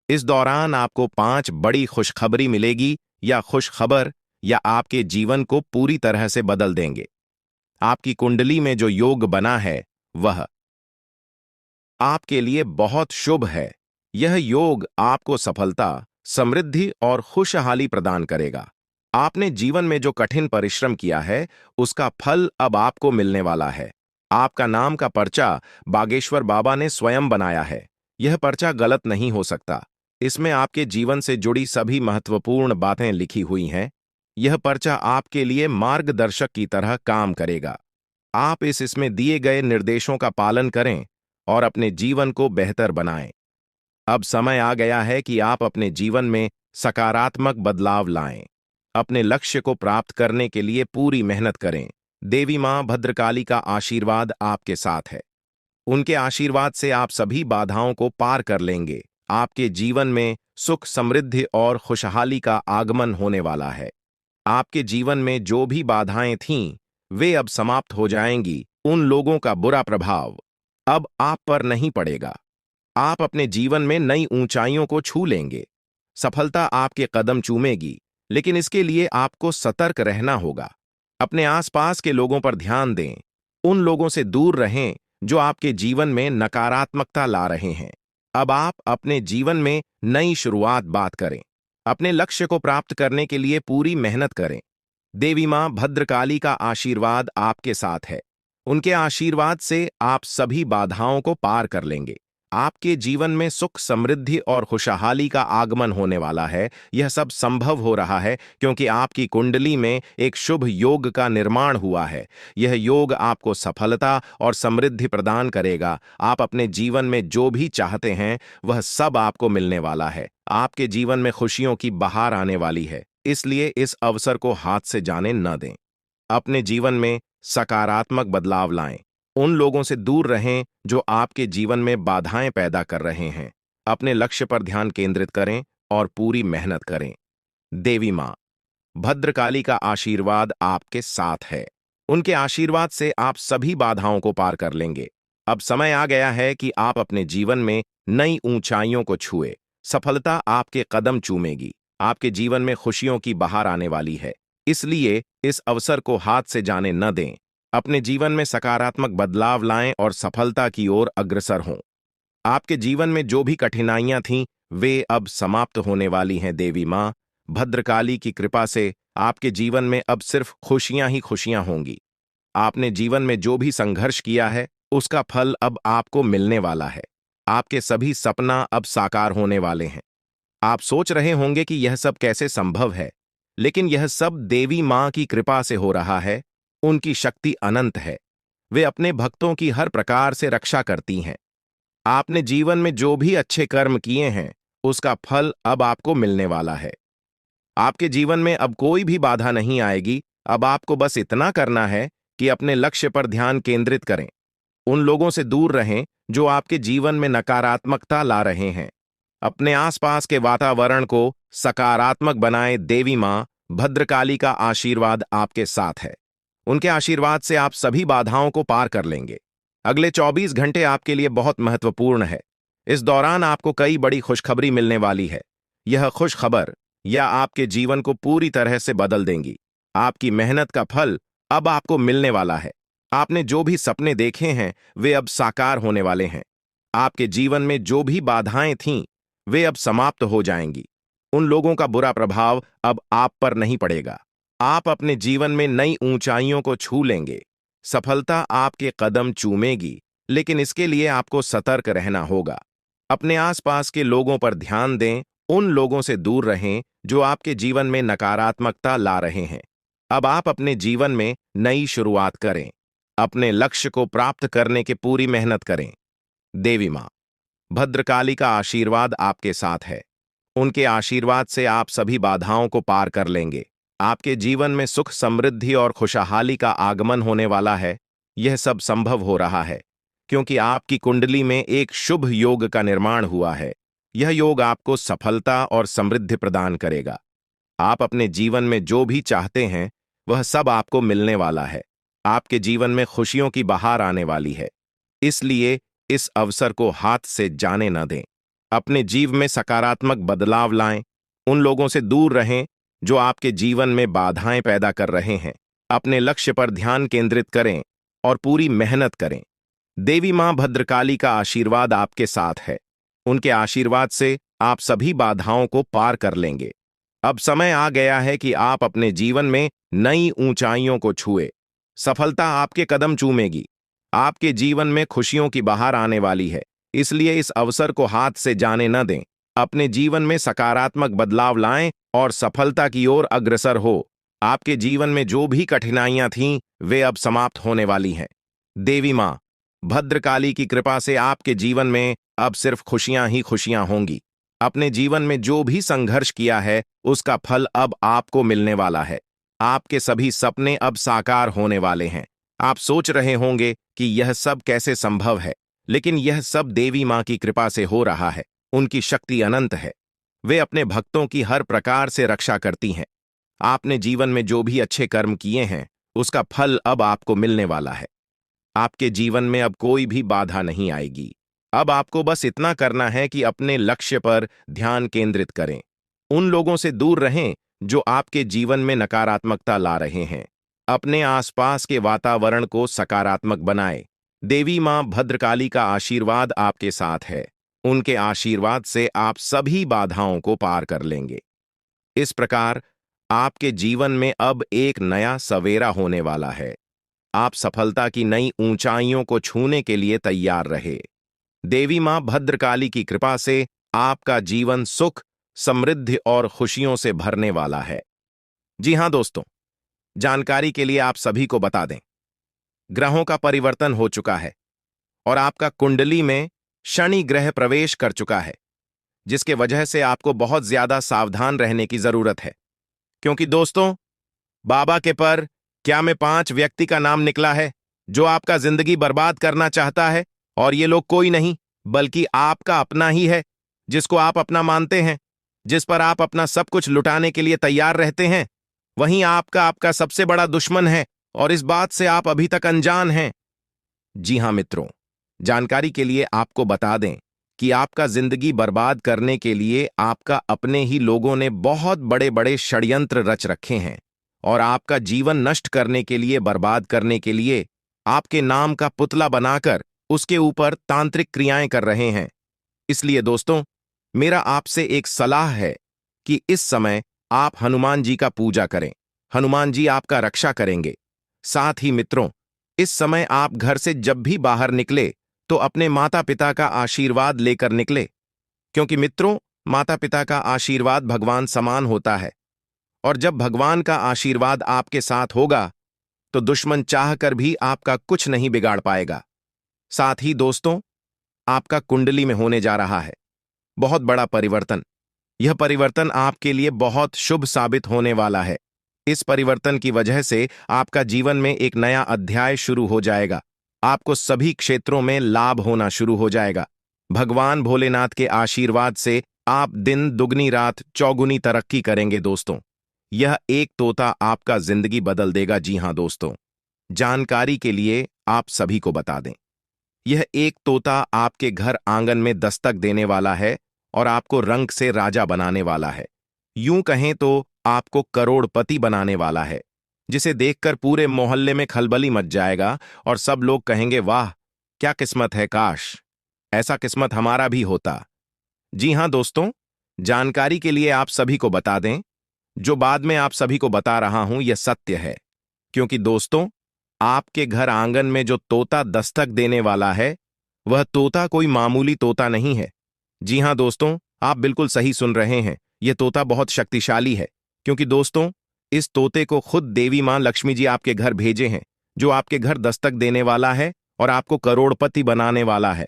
इस दौरान आपको 5 बड़ी खुशखबरी मिलेगी या खुशखबर या आपके जीवन को पूरी तरह से बदल देंगे। आपकी कुंडली में जो योग बना है वह आपके लिए बहुत शुभ है। यह योग आपको सफलता, समृद्धि और खुशहाली प्रदान करेगा। आपने जीवन में जो कठिन परिश्रम किया है, उसका फल अब आपको मिलने वाला है। आपका नाम का पर्चा बागेश्वर बाबा ने स्वयं बनाया है। यह पर्चा गलत नहीं हो सकता। इसमें आपके जीवन से जुड़ी सभी महत्वपूर्ण बातें लिखी हुई हैं। यह पर्चा आपके लिए मार्गदर्शक की तरह काम करेगा। आप इसमें दिए गए निर्देशों का पालन करें और अपने जीवन को बेहतर बनाएं। अब समय आ गया है कि आप अपने जीवन में सकारात्मक बदलाव लाएं। अपने लक्ष्य को प्राप्त करने के लिए पूरी मेहनत करें। देवी मां भद्रकाली का आशीर्वाद आपके साथ है। उनके आशीर्वाद से आप सभी बाधाओं को पार कर लेंगे। आपके जीवन में सुख, समृद्धि और खुशहाली का आगमन होने वाला है। आपके जीवन में जो भी बाधाएं थीं, वे अब समाप्त हो जाएंगी। उन लोगों का बुरा प्रभाव अब आप पर नहीं पड़ेगा। आप अपने जीवन में नई ऊंचाइयों को छू लेंगे। सफलता आपके कदम चूमेगी, लेकिन इसके लिए आपको सतर्क रहना होगा। अपने आसपास के लोगों पर ध्यान दें। उन लोगों से दूर रहें जो आपके जीवन में नकारात्मकता ला रहे हैं। अब आप अपने जीवन में नई शुरुआत बात करें। अपने लक्ष्य को प्राप्त करने के लिए पूरी मेहनत करें। देवी मां भद्रकाली का आशीर्वाद आपके साथ है। उनके आशीर्वाद से आप सभी बाधाओं को पार कर लेंगे। आपके जीवन में सुख, समृद्धि और खुशहाली का आगमन होने वाला है। यह सब संभव हो रहा है क्योंकि आपकी कुंडली में एक शुभ योग का निर्माण हुआ है। यह योग आपको सफलता और समृद्धि प्रदान करेगा। आप अपने जीवन में जो भी चाहते हैं, वह सब आपको मिलने वाला है। आपके जीवन में खुशियों की बहार आने वाली है, इसलिए इस अवसर को हाथ से जाने न दें। अपने जीवन में सकारात्मक बदलाव लाएं। उन लोगों से दूर रहें जो आपके जीवन में बाधाएं पैदा कर रहे हैं। अपने लक्ष्य पर ध्यान केंद्रित करें और पूरी मेहनत करें। देवी मां भद्रकाली का आशीर्वाद आपके साथ है। उनके आशीर्वाद से आप सभी बाधाओं को पार कर लेंगे। अब समय आ गया है कि आप अपने जीवन में नई ऊंचाइयों को छुए। सफलता आपके कदम चूमेगी। आपके जीवन में खुशियों की बहार आने वाली है, इसलिए इस अवसर को हाथ से जाने न दें। अपने जीवन में सकारात्मक बदलाव लाएं और सफलता की ओर अग्रसर हों। आपके जीवन में जो भी कठिनाइयां थीं, वे अब समाप्त होने वाली हैं। देवी मां भद्रकाली की कृपा से आपके जीवन में अब सिर्फ खुशियां ही खुशियां होंगी। आपने जीवन में जो भी संघर्ष किया है, उसका फल अब आपको मिलने वाला है। आपके सभी सपना अब साकार होने वाले हैं। आप सोच रहे होंगे कि यह सब कैसे संभव है, लेकिन यह सब देवी मां की कृपा से हो रहा है। उनकी शक्ति अनंत है। वे अपने भक्तों की हर प्रकार से रक्षा करती हैं। आपने जीवन में जो भी अच्छे कर्म किए हैं, उसका फल अब आपको मिलने वाला है। आपके जीवन में अब कोई भी बाधा नहीं आएगी। अब आपको बस इतना करना है कि अपने लक्ष्य पर ध्यान केंद्रित करें। उन लोगों से दूर रहें जो आपके जीवन में नकारात्मकता ला रहे हैं। अपने आसपास के वातावरण को सकारात्मक बनाएं। देवी मां भद्रकाली का आशीर्वाद आपके साथ है। उनके आशीर्वाद से आप सभी बाधाओं को पार कर लेंगे। अगले 24 घंटे आपके लिए बहुत महत्वपूर्ण है। इस दौरान आपको कई बड़ी खुशखबरी मिलने वाली है। यह खुशखबर या आपके जीवन को पूरी तरह से बदल देंगी। आपकी मेहनत का फल अब आपको मिलने वाला है। आपने जो भी सपने देखे हैं, वे अब साकार होने वाले हैं। आपके जीवन में जो भी बाधाएं थीं, वे अब समाप्त हो जाएंगी। उन लोगों का बुरा प्रभाव अब आप पर नहीं पड़ेगा। आप अपने जीवन में नई ऊंचाइयों को छू लेंगे। सफलता आपके कदम चूमेगी, लेकिन इसके लिए आपको सतर्क रहना होगा। अपने आसपास के लोगों पर ध्यान दें। उन लोगों से दूर रहें जो आपके जीवन में नकारात्मकता ला रहे हैं। अब आप अपने जीवन में नई शुरुआत करें। अपने लक्ष्य को प्राप्त करने की पूरी मेहनत करें। देवी मां भद्रकाली का आशीर्वाद आपके साथ है। उनके आशीर्वाद से आप सभी बाधाओं को पार कर लेंगे। आपके जीवन में सुख, समृद्धि और खुशहाली का आगमन होने वाला है। यह सब संभव हो रहा है क्योंकि आपकी कुंडली में एक शुभ योग का निर्माण हुआ है। यह योग आपको सफलता और समृद्धि प्रदान करेगा। आप अपने जीवन में जो भी चाहते हैं वह सब आपको मिलने वाला है। आपके जीवन में खुशियों की बहार आने वाली है। इसलिए इस अवसर को हाथ से जाने न दें। अपने जीवन में सकारात्मक बदलाव लाएं। उन लोगों से दूर रहें जो आपके जीवन में बाधाएं पैदा कर रहे हैं। अपने लक्ष्य पर ध्यान केंद्रित करें और पूरी मेहनत करें। देवी मां भद्रकाली का आशीर्वाद आपके साथ है। उनके आशीर्वाद से आप सभी बाधाओं को पार कर लेंगे। अब समय आ गया है कि आप अपने जीवन में नई ऊंचाइयों को छुए। सफलता आपके कदम चूमेगी। आपके जीवन में खुशियों की बहार आने वाली है। इसलिए इस अवसर को हाथ से जाने न दें। अपने जीवन में सकारात्मक बदलाव लाएं और सफलता की ओर अग्रसर हो। आपके जीवन में जो भी कठिनाइयां थीं, वे अब समाप्त होने वाली हैं। देवी मां भद्रकाली की कृपा से आपके जीवन में अब सिर्फ खुशियां ही खुशियां होंगी। अपने जीवन में जो भी संघर्ष किया है उसका फल अब आपको मिलने वाला है। आपके सभी सपने अब साकार होने वाले हैं। आप सोच रहे होंगे कि यह सब कैसे संभव है, लेकिन यह सब देवी मां की कृपा से हो रहा है। उनकी शक्ति अनंत है। वे अपने भक्तों की हर प्रकार से रक्षा करती हैं। आपने जीवन में जो भी अच्छे कर्म किए हैं उसका फल अब आपको मिलने वाला है। आपके जीवन में अब कोई भी बाधा नहीं आएगी। अब आपको बस इतना करना है कि अपने लक्ष्य पर ध्यान केंद्रित करें। उन लोगों से दूर रहें जो आपके जीवन में नकारात्मकता ला रहे हैं। अपने आसपास के वातावरण को सकारात्मक बनाएं। देवी मां भद्रकाली का आशीर्वाद आपके साथ है। उनके आशीर्वाद से आप सभी बाधाओं को पार कर लेंगे। इस प्रकार आपके जीवन में अब एक नया सवेरा होने वाला है। आप सफलता की नई ऊंचाइयों को छूने के लिए तैयार रहे। देवी मां भद्रकाली की कृपा से आपका जीवन सुख, समृद्धि और खुशियों से भरने वाला है। जी हां दोस्तों, जानकारी के लिए आप सभी को बता दें, ग्रहों का परिवर्तन हो चुका है और आपका कुंडली में शनि ग्रह प्रवेश कर चुका है, जिसके वजह से आपको बहुत ज्यादा सावधान रहने की जरूरत है। क्योंकि दोस्तों, बाबा के पर क्या में 5 व्यक्ति का नाम निकला है जो आपका जिंदगी बर्बाद करना चाहता है, और ये लोग कोई नहीं बल्कि आपका अपना ही है, जिसको आप अपना मानते हैं, जिस पर आप अपना सब कुछ लुटाने के लिए तैयार रहते हैं। वहीं आपका सबसे बड़ा दुश्मन है और इस बात से आप अभी तक अनजान हैं। जी हां मित्रों, जानकारी के लिए आपको बता दें कि आपका जिंदगी बर्बाद करने के लिए आपका अपने ही लोगों ने बहुत बड़े बड़े षड्यंत्र रच रखे हैं और आपका जीवन नष्ट करने के लिए, बर्बाद करने के लिए आपके नाम का पुतला बनाकर उसके ऊपर तांत्रिक क्रियाएं कर रहे हैं। इसलिए दोस्तों, मेरा आपसे एक सलाह है कि इस समय आप हनुमान जी का पूजा करें। हनुमान जी आपका रक्षा करेंगे। साथ ही मित्रों, इस समय आप घर से जब भी बाहर निकले तो अपने माता पिता का आशीर्वाद लेकर निकले, क्योंकि मित्रों, माता पिता का आशीर्वाद भगवान समान होता है और जब भगवान का आशीर्वाद आपके साथ होगा तो दुश्मन चाहकर भी आपका कुछ नहीं बिगाड़ पाएगा। साथ ही दोस्तों, आपका कुंडली में होने जा रहा है बहुत बड़ा परिवर्तन। यह परिवर्तन आपके लिए बहुत शुभ साबित होने वाला है। इस परिवर्तन की वजह से आपका जीवन में एक नया अध्याय शुरू हो जाएगा। आपको सभी क्षेत्रों में लाभ होना शुरू हो जाएगा। भगवान भोलेनाथ के आशीर्वाद से आप दिन दुगनी रात चौगुनी तरक्की करेंगे दोस्तों। यह एक तोता आपका जिंदगी बदल देगा। जी हां दोस्तों, जानकारी के लिए आप सभी को बता दें, यह एक तोता आपके घर आंगन में दस्तक देने वाला है और आपको रंग से राजा बनाने वाला है। यूं कहें तो आपको करोड़पति बनाने वाला है, जिसे देखकर पूरे मोहल्ले में खलबली मच जाएगा और सब लोग कहेंगे, वाह क्या किस्मत है, काश ऐसा किस्मत हमारा भी होता। जी हां दोस्तों, जानकारी के लिए आप सभी को बता दें, जो बाद में आप सभी को बता रहा हूं यह सत्य है, क्योंकि दोस्तों, आपके घर आंगन में जो तोता दस्तक देने वाला है वह तोता कोई मामूली तोता नहीं है। जी हां दोस्तों, आप बिल्कुल सही सुन रहे हैं। यह तोता बहुत शक्तिशाली है, क्योंकि दोस्तों, इस तोते को खुद देवी मां लक्ष्मी जी आपके घर भेजे हैं, जो आपके घर दस्तक देने वाला है और आपको करोड़पति बनाने वाला है।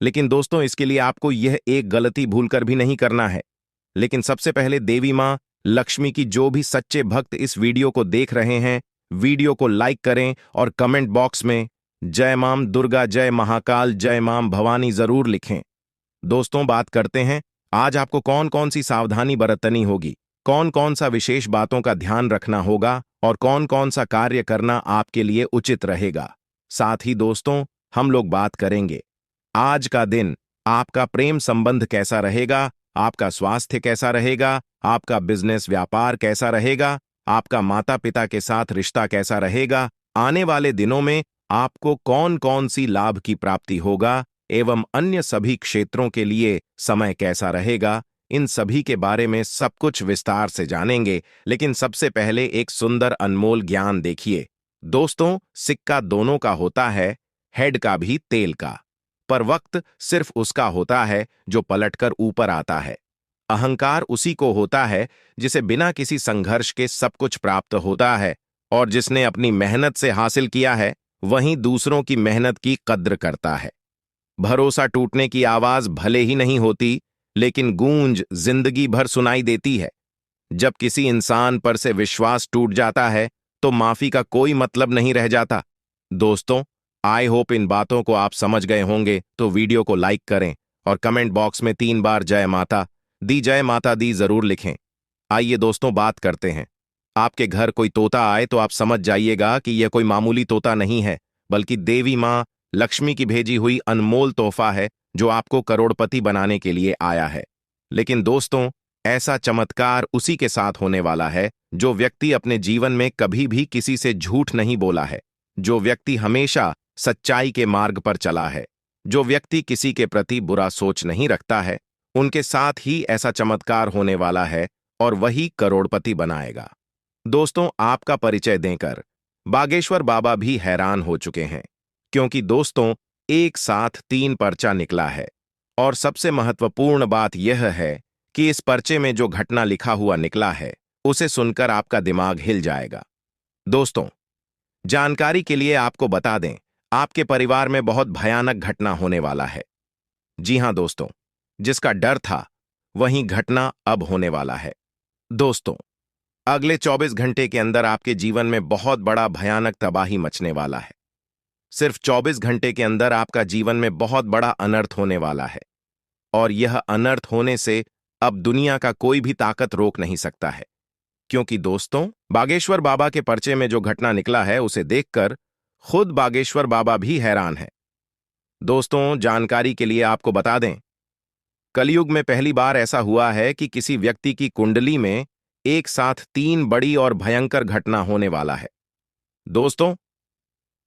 लेकिन दोस्तों, इसके लिए आपको यह एक गलती भूलकर भी नहीं करना है। लेकिन सबसे पहले देवी मां लक्ष्मी की जो भी सच्चे भक्त इस वीडियो को देख रहे हैं, वीडियो को लाइक करें और कमेंट बॉक्स में जय मां दुर्गा, जय महाकाल, जय मां भवानी जरूर लिखें। दोस्तों, बात करते हैं आज आपको कौन कौन सी सावधानी बरतनी होगी, कौन कौन सा विशेष बातों का ध्यान रखना होगा और कौन कौन सा कार्य करना आपके लिए उचित रहेगा। साथ ही दोस्तों, हम लोग बात करेंगे आज का दिन आपका प्रेम संबंध कैसा रहेगा, आपका स्वास्थ्य कैसा रहेगा, आपका बिजनेस व्यापार कैसा रहेगा, आपका माता पिता के साथ रिश्ता कैसा रहेगा, आने वाले दिनों में आपको कौन कौन सी लाभ की प्राप्ति होगा एवं अन्य सभी क्षेत्रों के लिए समय कैसा रहेगा। इन सभी के बारे में सब कुछ विस्तार से जानेंगे, लेकिन सबसे पहले एक सुंदर अनमोल ज्ञान देखिए। दोस्तों, सिक्का दोनों का होता है, हेड का भी तेल का, पर वक्त सिर्फ उसका होता है जो पलटकर ऊपर आता है। अहंकार उसी को होता है जिसे बिना किसी संघर्ष के सब कुछ प्राप्त होता है, और जिसने अपनी मेहनत से हासिल किया है वहीं दूसरों की मेहनत की कद्र करता है। भरोसा टूटने की आवाज भले ही नहीं होती, लेकिन गूंज जिंदगी भर सुनाई देती है। जब किसी इंसान पर से विश्वास टूट जाता है तो माफी का कोई मतलब नहीं रह जाता। दोस्तों, आई होप इन बातों को आप समझ गए होंगे, तो वीडियो को लाइक करें और कमेंट बॉक्स में 3 बार जय माता दी जरूर लिखें। आइए दोस्तों, बात करते हैं। आपके घर कोई तोता आए तो आप समझ जाइएगा कि यह कोई मामूली तोता नहीं है, बल्कि देवी मां लक्ष्मी की भेजी हुई अनमोल तोहफा है जो आपको करोड़पति बनाने के लिए आया है। लेकिन दोस्तों, ऐसा चमत्कार उसी के साथ होने वाला है जो व्यक्ति अपने जीवन में कभी भी किसी से झूठ नहीं बोला है, जो व्यक्ति हमेशा सच्चाई के मार्ग पर चला है, जो व्यक्ति किसी के प्रति बुरा सोच नहीं रखता है, उनके साथ ही ऐसा चमत्कार होने वाला है और वही करोड़पति बनाएगा। दोस्तों, आपका परिचय देकर बागेश्वर बाबा भी हैरान हो चुके हैं, क्योंकि दोस्तों, एक साथ 3 पर्चा निकला है। और सबसे महत्वपूर्ण बात यह है कि इस पर्चे में जो घटना लिखा हुआ निकला है उसे सुनकर आपका दिमाग हिल जाएगा। दोस्तों, जानकारी के लिए आपको बता दें, आपके परिवार में बहुत भयानक घटना होने वाला है। जी हां दोस्तों, जिसका डर था वही घटना अब होने वाला है। दोस्तों, अगले 24 घंटे के अंदर आपके जीवन में बहुत बड़ा भयानक तबाही मचने वाला है। सिर्फ 24 घंटे के अंदर आपका जीवन में बहुत बड़ा अनर्थ होने वाला है, और यह अनर्थ होने से अब दुनिया का कोई भी ताकत रोक नहीं सकता है। क्योंकि दोस्तों, बागेश्वर बाबा के पर्चे में जो घटना निकला है उसे देखकर खुद बागेश्वर बाबा भी हैरान है। दोस्तों, जानकारी के लिए आपको बता दें, कलयुग में पहली बार ऐसा हुआ है कि किसी व्यक्ति की कुंडली में एक साथ 3 बड़ी और भयंकर घटना होने वाला है। दोस्तों,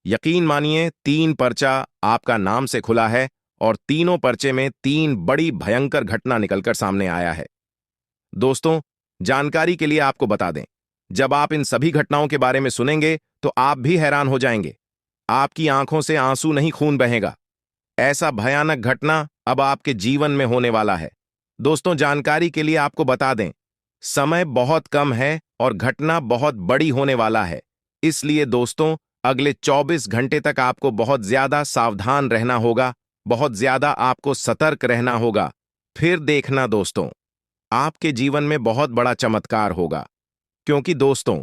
यकीन मानिए, 3 पर्चा आपका नाम से खुला है और तीनों पर्चे में 3 बड़ी भयंकर घटना निकलकर सामने आया है। दोस्तों, जानकारी के लिए आपको बता दें, जब आप इन सभी घटनाओं के बारे में सुनेंगे तो आप भी हैरान हो जाएंगे। आपकी आंखों से आंसू नहीं, खून बहेगा। ऐसा भयानक घटना अब आपके जीवन में होने वाला है। दोस्तों, जानकारी के लिए आपको बता दें, समय बहुत कम है और घटना बहुत बड़ी होने वाला है। इसलिए दोस्तों, अगले 24 घंटे तक आपको बहुत ज्यादा सावधान रहना होगा, बहुत ज्यादा आपको सतर्क रहना होगा। फिर देखना दोस्तों, आपके जीवन में बहुत बड़ा चमत्कार होगा। क्योंकि दोस्तों,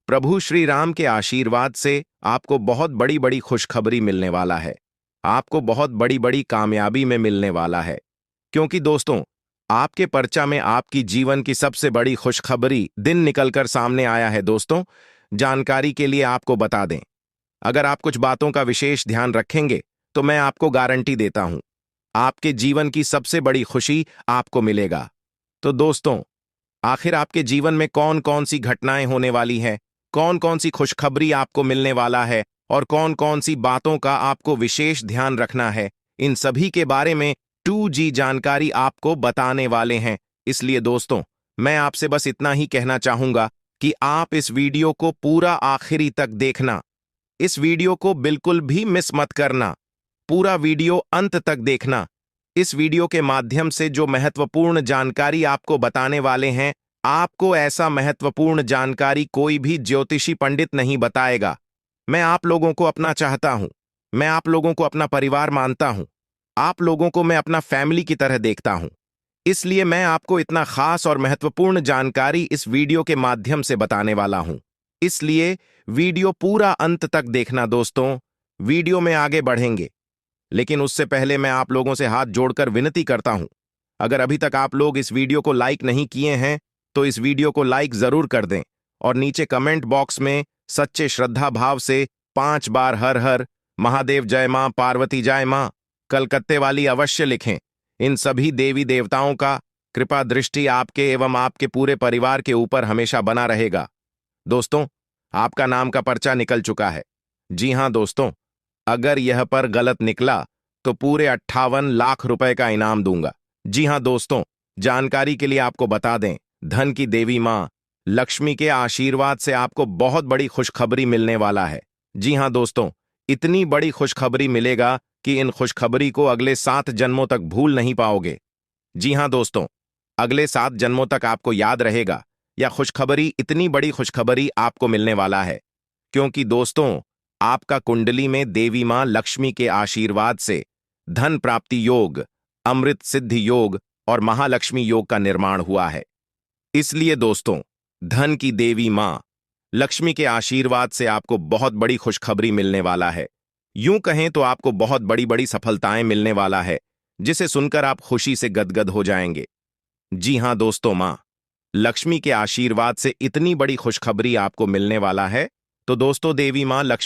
प्रभु श्री राम के आशीर्वाद से आपको बहुत बड़ी बड़ी खुशखबरी मिलने वाला है, आपको बहुत बड़ी बड़ी कामयाबी में मिलने वाला है। क्योंकि दोस्तों, आपके पर्चा में आपकी जीवन की सबसे बड़ी खुशखबरी दिन निकलकर सामने आया है। दोस्तों, जानकारी के लिए आपको बता दें, अगर आप कुछ बातों का विशेष ध्यान रखेंगे तो मैं आपको गारंटी देता हूं, आपके जीवन की सबसे बड़ी खुशी आपको मिलेगा। तो दोस्तों, आखिर आपके जीवन में कौन कौन सी घटनाएं होने वाली हैं, कौन कौन सी खुशखबरी आपको मिलने वाला है और कौन कौन सी बातों का आपको विशेष ध्यान रखना है, इन सभी के बारे में 2G जानकारी आपको बताने वाले हैं। इसलिए दोस्तों, मैं आपसे बस इतना ही कहना चाहूंगा कि आप इस वीडियो को पूरा आखिरी तक देखना। इस वीडियो को बिल्कुल भी मिस मत करना, पूरा वीडियो अंत तक देखना। इस वीडियो के माध्यम से जो महत्वपूर्ण जानकारी आपको बताने वाले हैं, आपको ऐसा महत्वपूर्ण जानकारी कोई भी ज्योतिषी पंडित नहीं बताएगा। मैं आप लोगों को अपना चाहता हूं, मैं आप लोगों को अपना परिवार मानता हूं, आप लोगों को मैं अपना फैमिली की तरह देखता हूं। इसलिए मैं आपको इतना खास और महत्वपूर्ण जानकारी इस वीडियो के माध्यम से बताने वाला हूं। इसलिए वीडियो पूरा अंत तक देखना दोस्तों। वीडियो में आगे बढ़ेंगे, लेकिन उससे पहले मैं आप लोगों से हाथ जोड़कर विनती करता हूं, अगर अभी तक आप लोग इस वीडियो को लाइक नहीं किए हैं तो इस वीडियो को लाइक जरूर कर दें और नीचे कमेंट बॉक्स में सच्चे श्रद्धा भाव से 5 बार हर हर महादेव जय मां पार्वती जय मां कलकत्ते वाली अवश्य लिखें। इन सभी देवी देवताओं का कृपा दृष्टि आपके एवं आपके पूरे परिवार के ऊपर हमेशा बना रहेगा। दोस्तों, आपका नाम का पर्चा निकल चुका है। जी हां दोस्तों, अगर यह पर गलत निकला तो पूरे 58 लाख रुपए का इनाम दूंगा। जी हां दोस्तों, जानकारी के लिए आपको बता दें, धन की देवी मां लक्ष्मी के आशीर्वाद से आपको बहुत बड़ी खुशखबरी मिलने वाला है। जी हां दोस्तों, इतनी बड़ी खुशखबरी मिलेगा कि इन खुशखबरी को अगले 7 जन्मों तक भूल नहीं पाओगे। जी हां दोस्तों, अगले 7 जन्मों तक आपको याद रहेगा या खुशखबरी, इतनी बड़ी खुशखबरी आपको मिलने वाला है, क्योंकि दोस्तों आपका कुंडली में देवी मां लक्ष्मी के आशीर्वाद से धन प्राप्ति योग, अमृत सिद्धि योग और महालक्ष्मी योग का निर्माण हुआ है। इसलिए दोस्तों, धन की देवी मां लक्ष्मी के आशीर्वाद से आपको बहुत बड़ी खुशखबरी मिलने वाला है। यूं कहें तो आपको बहुत बड़ी बड़ी सफलताएं मिलने वाला है, जिसे सुनकर आप खुशी से गदगद हो जाएंगे। जी हां दोस्तों, मां लक्ष्मी के आशीर्वाद से इतनी बड़ी खुशखबरी आपको मिलने वाला है, तो दोस्तों देवी मां लक्ष्मी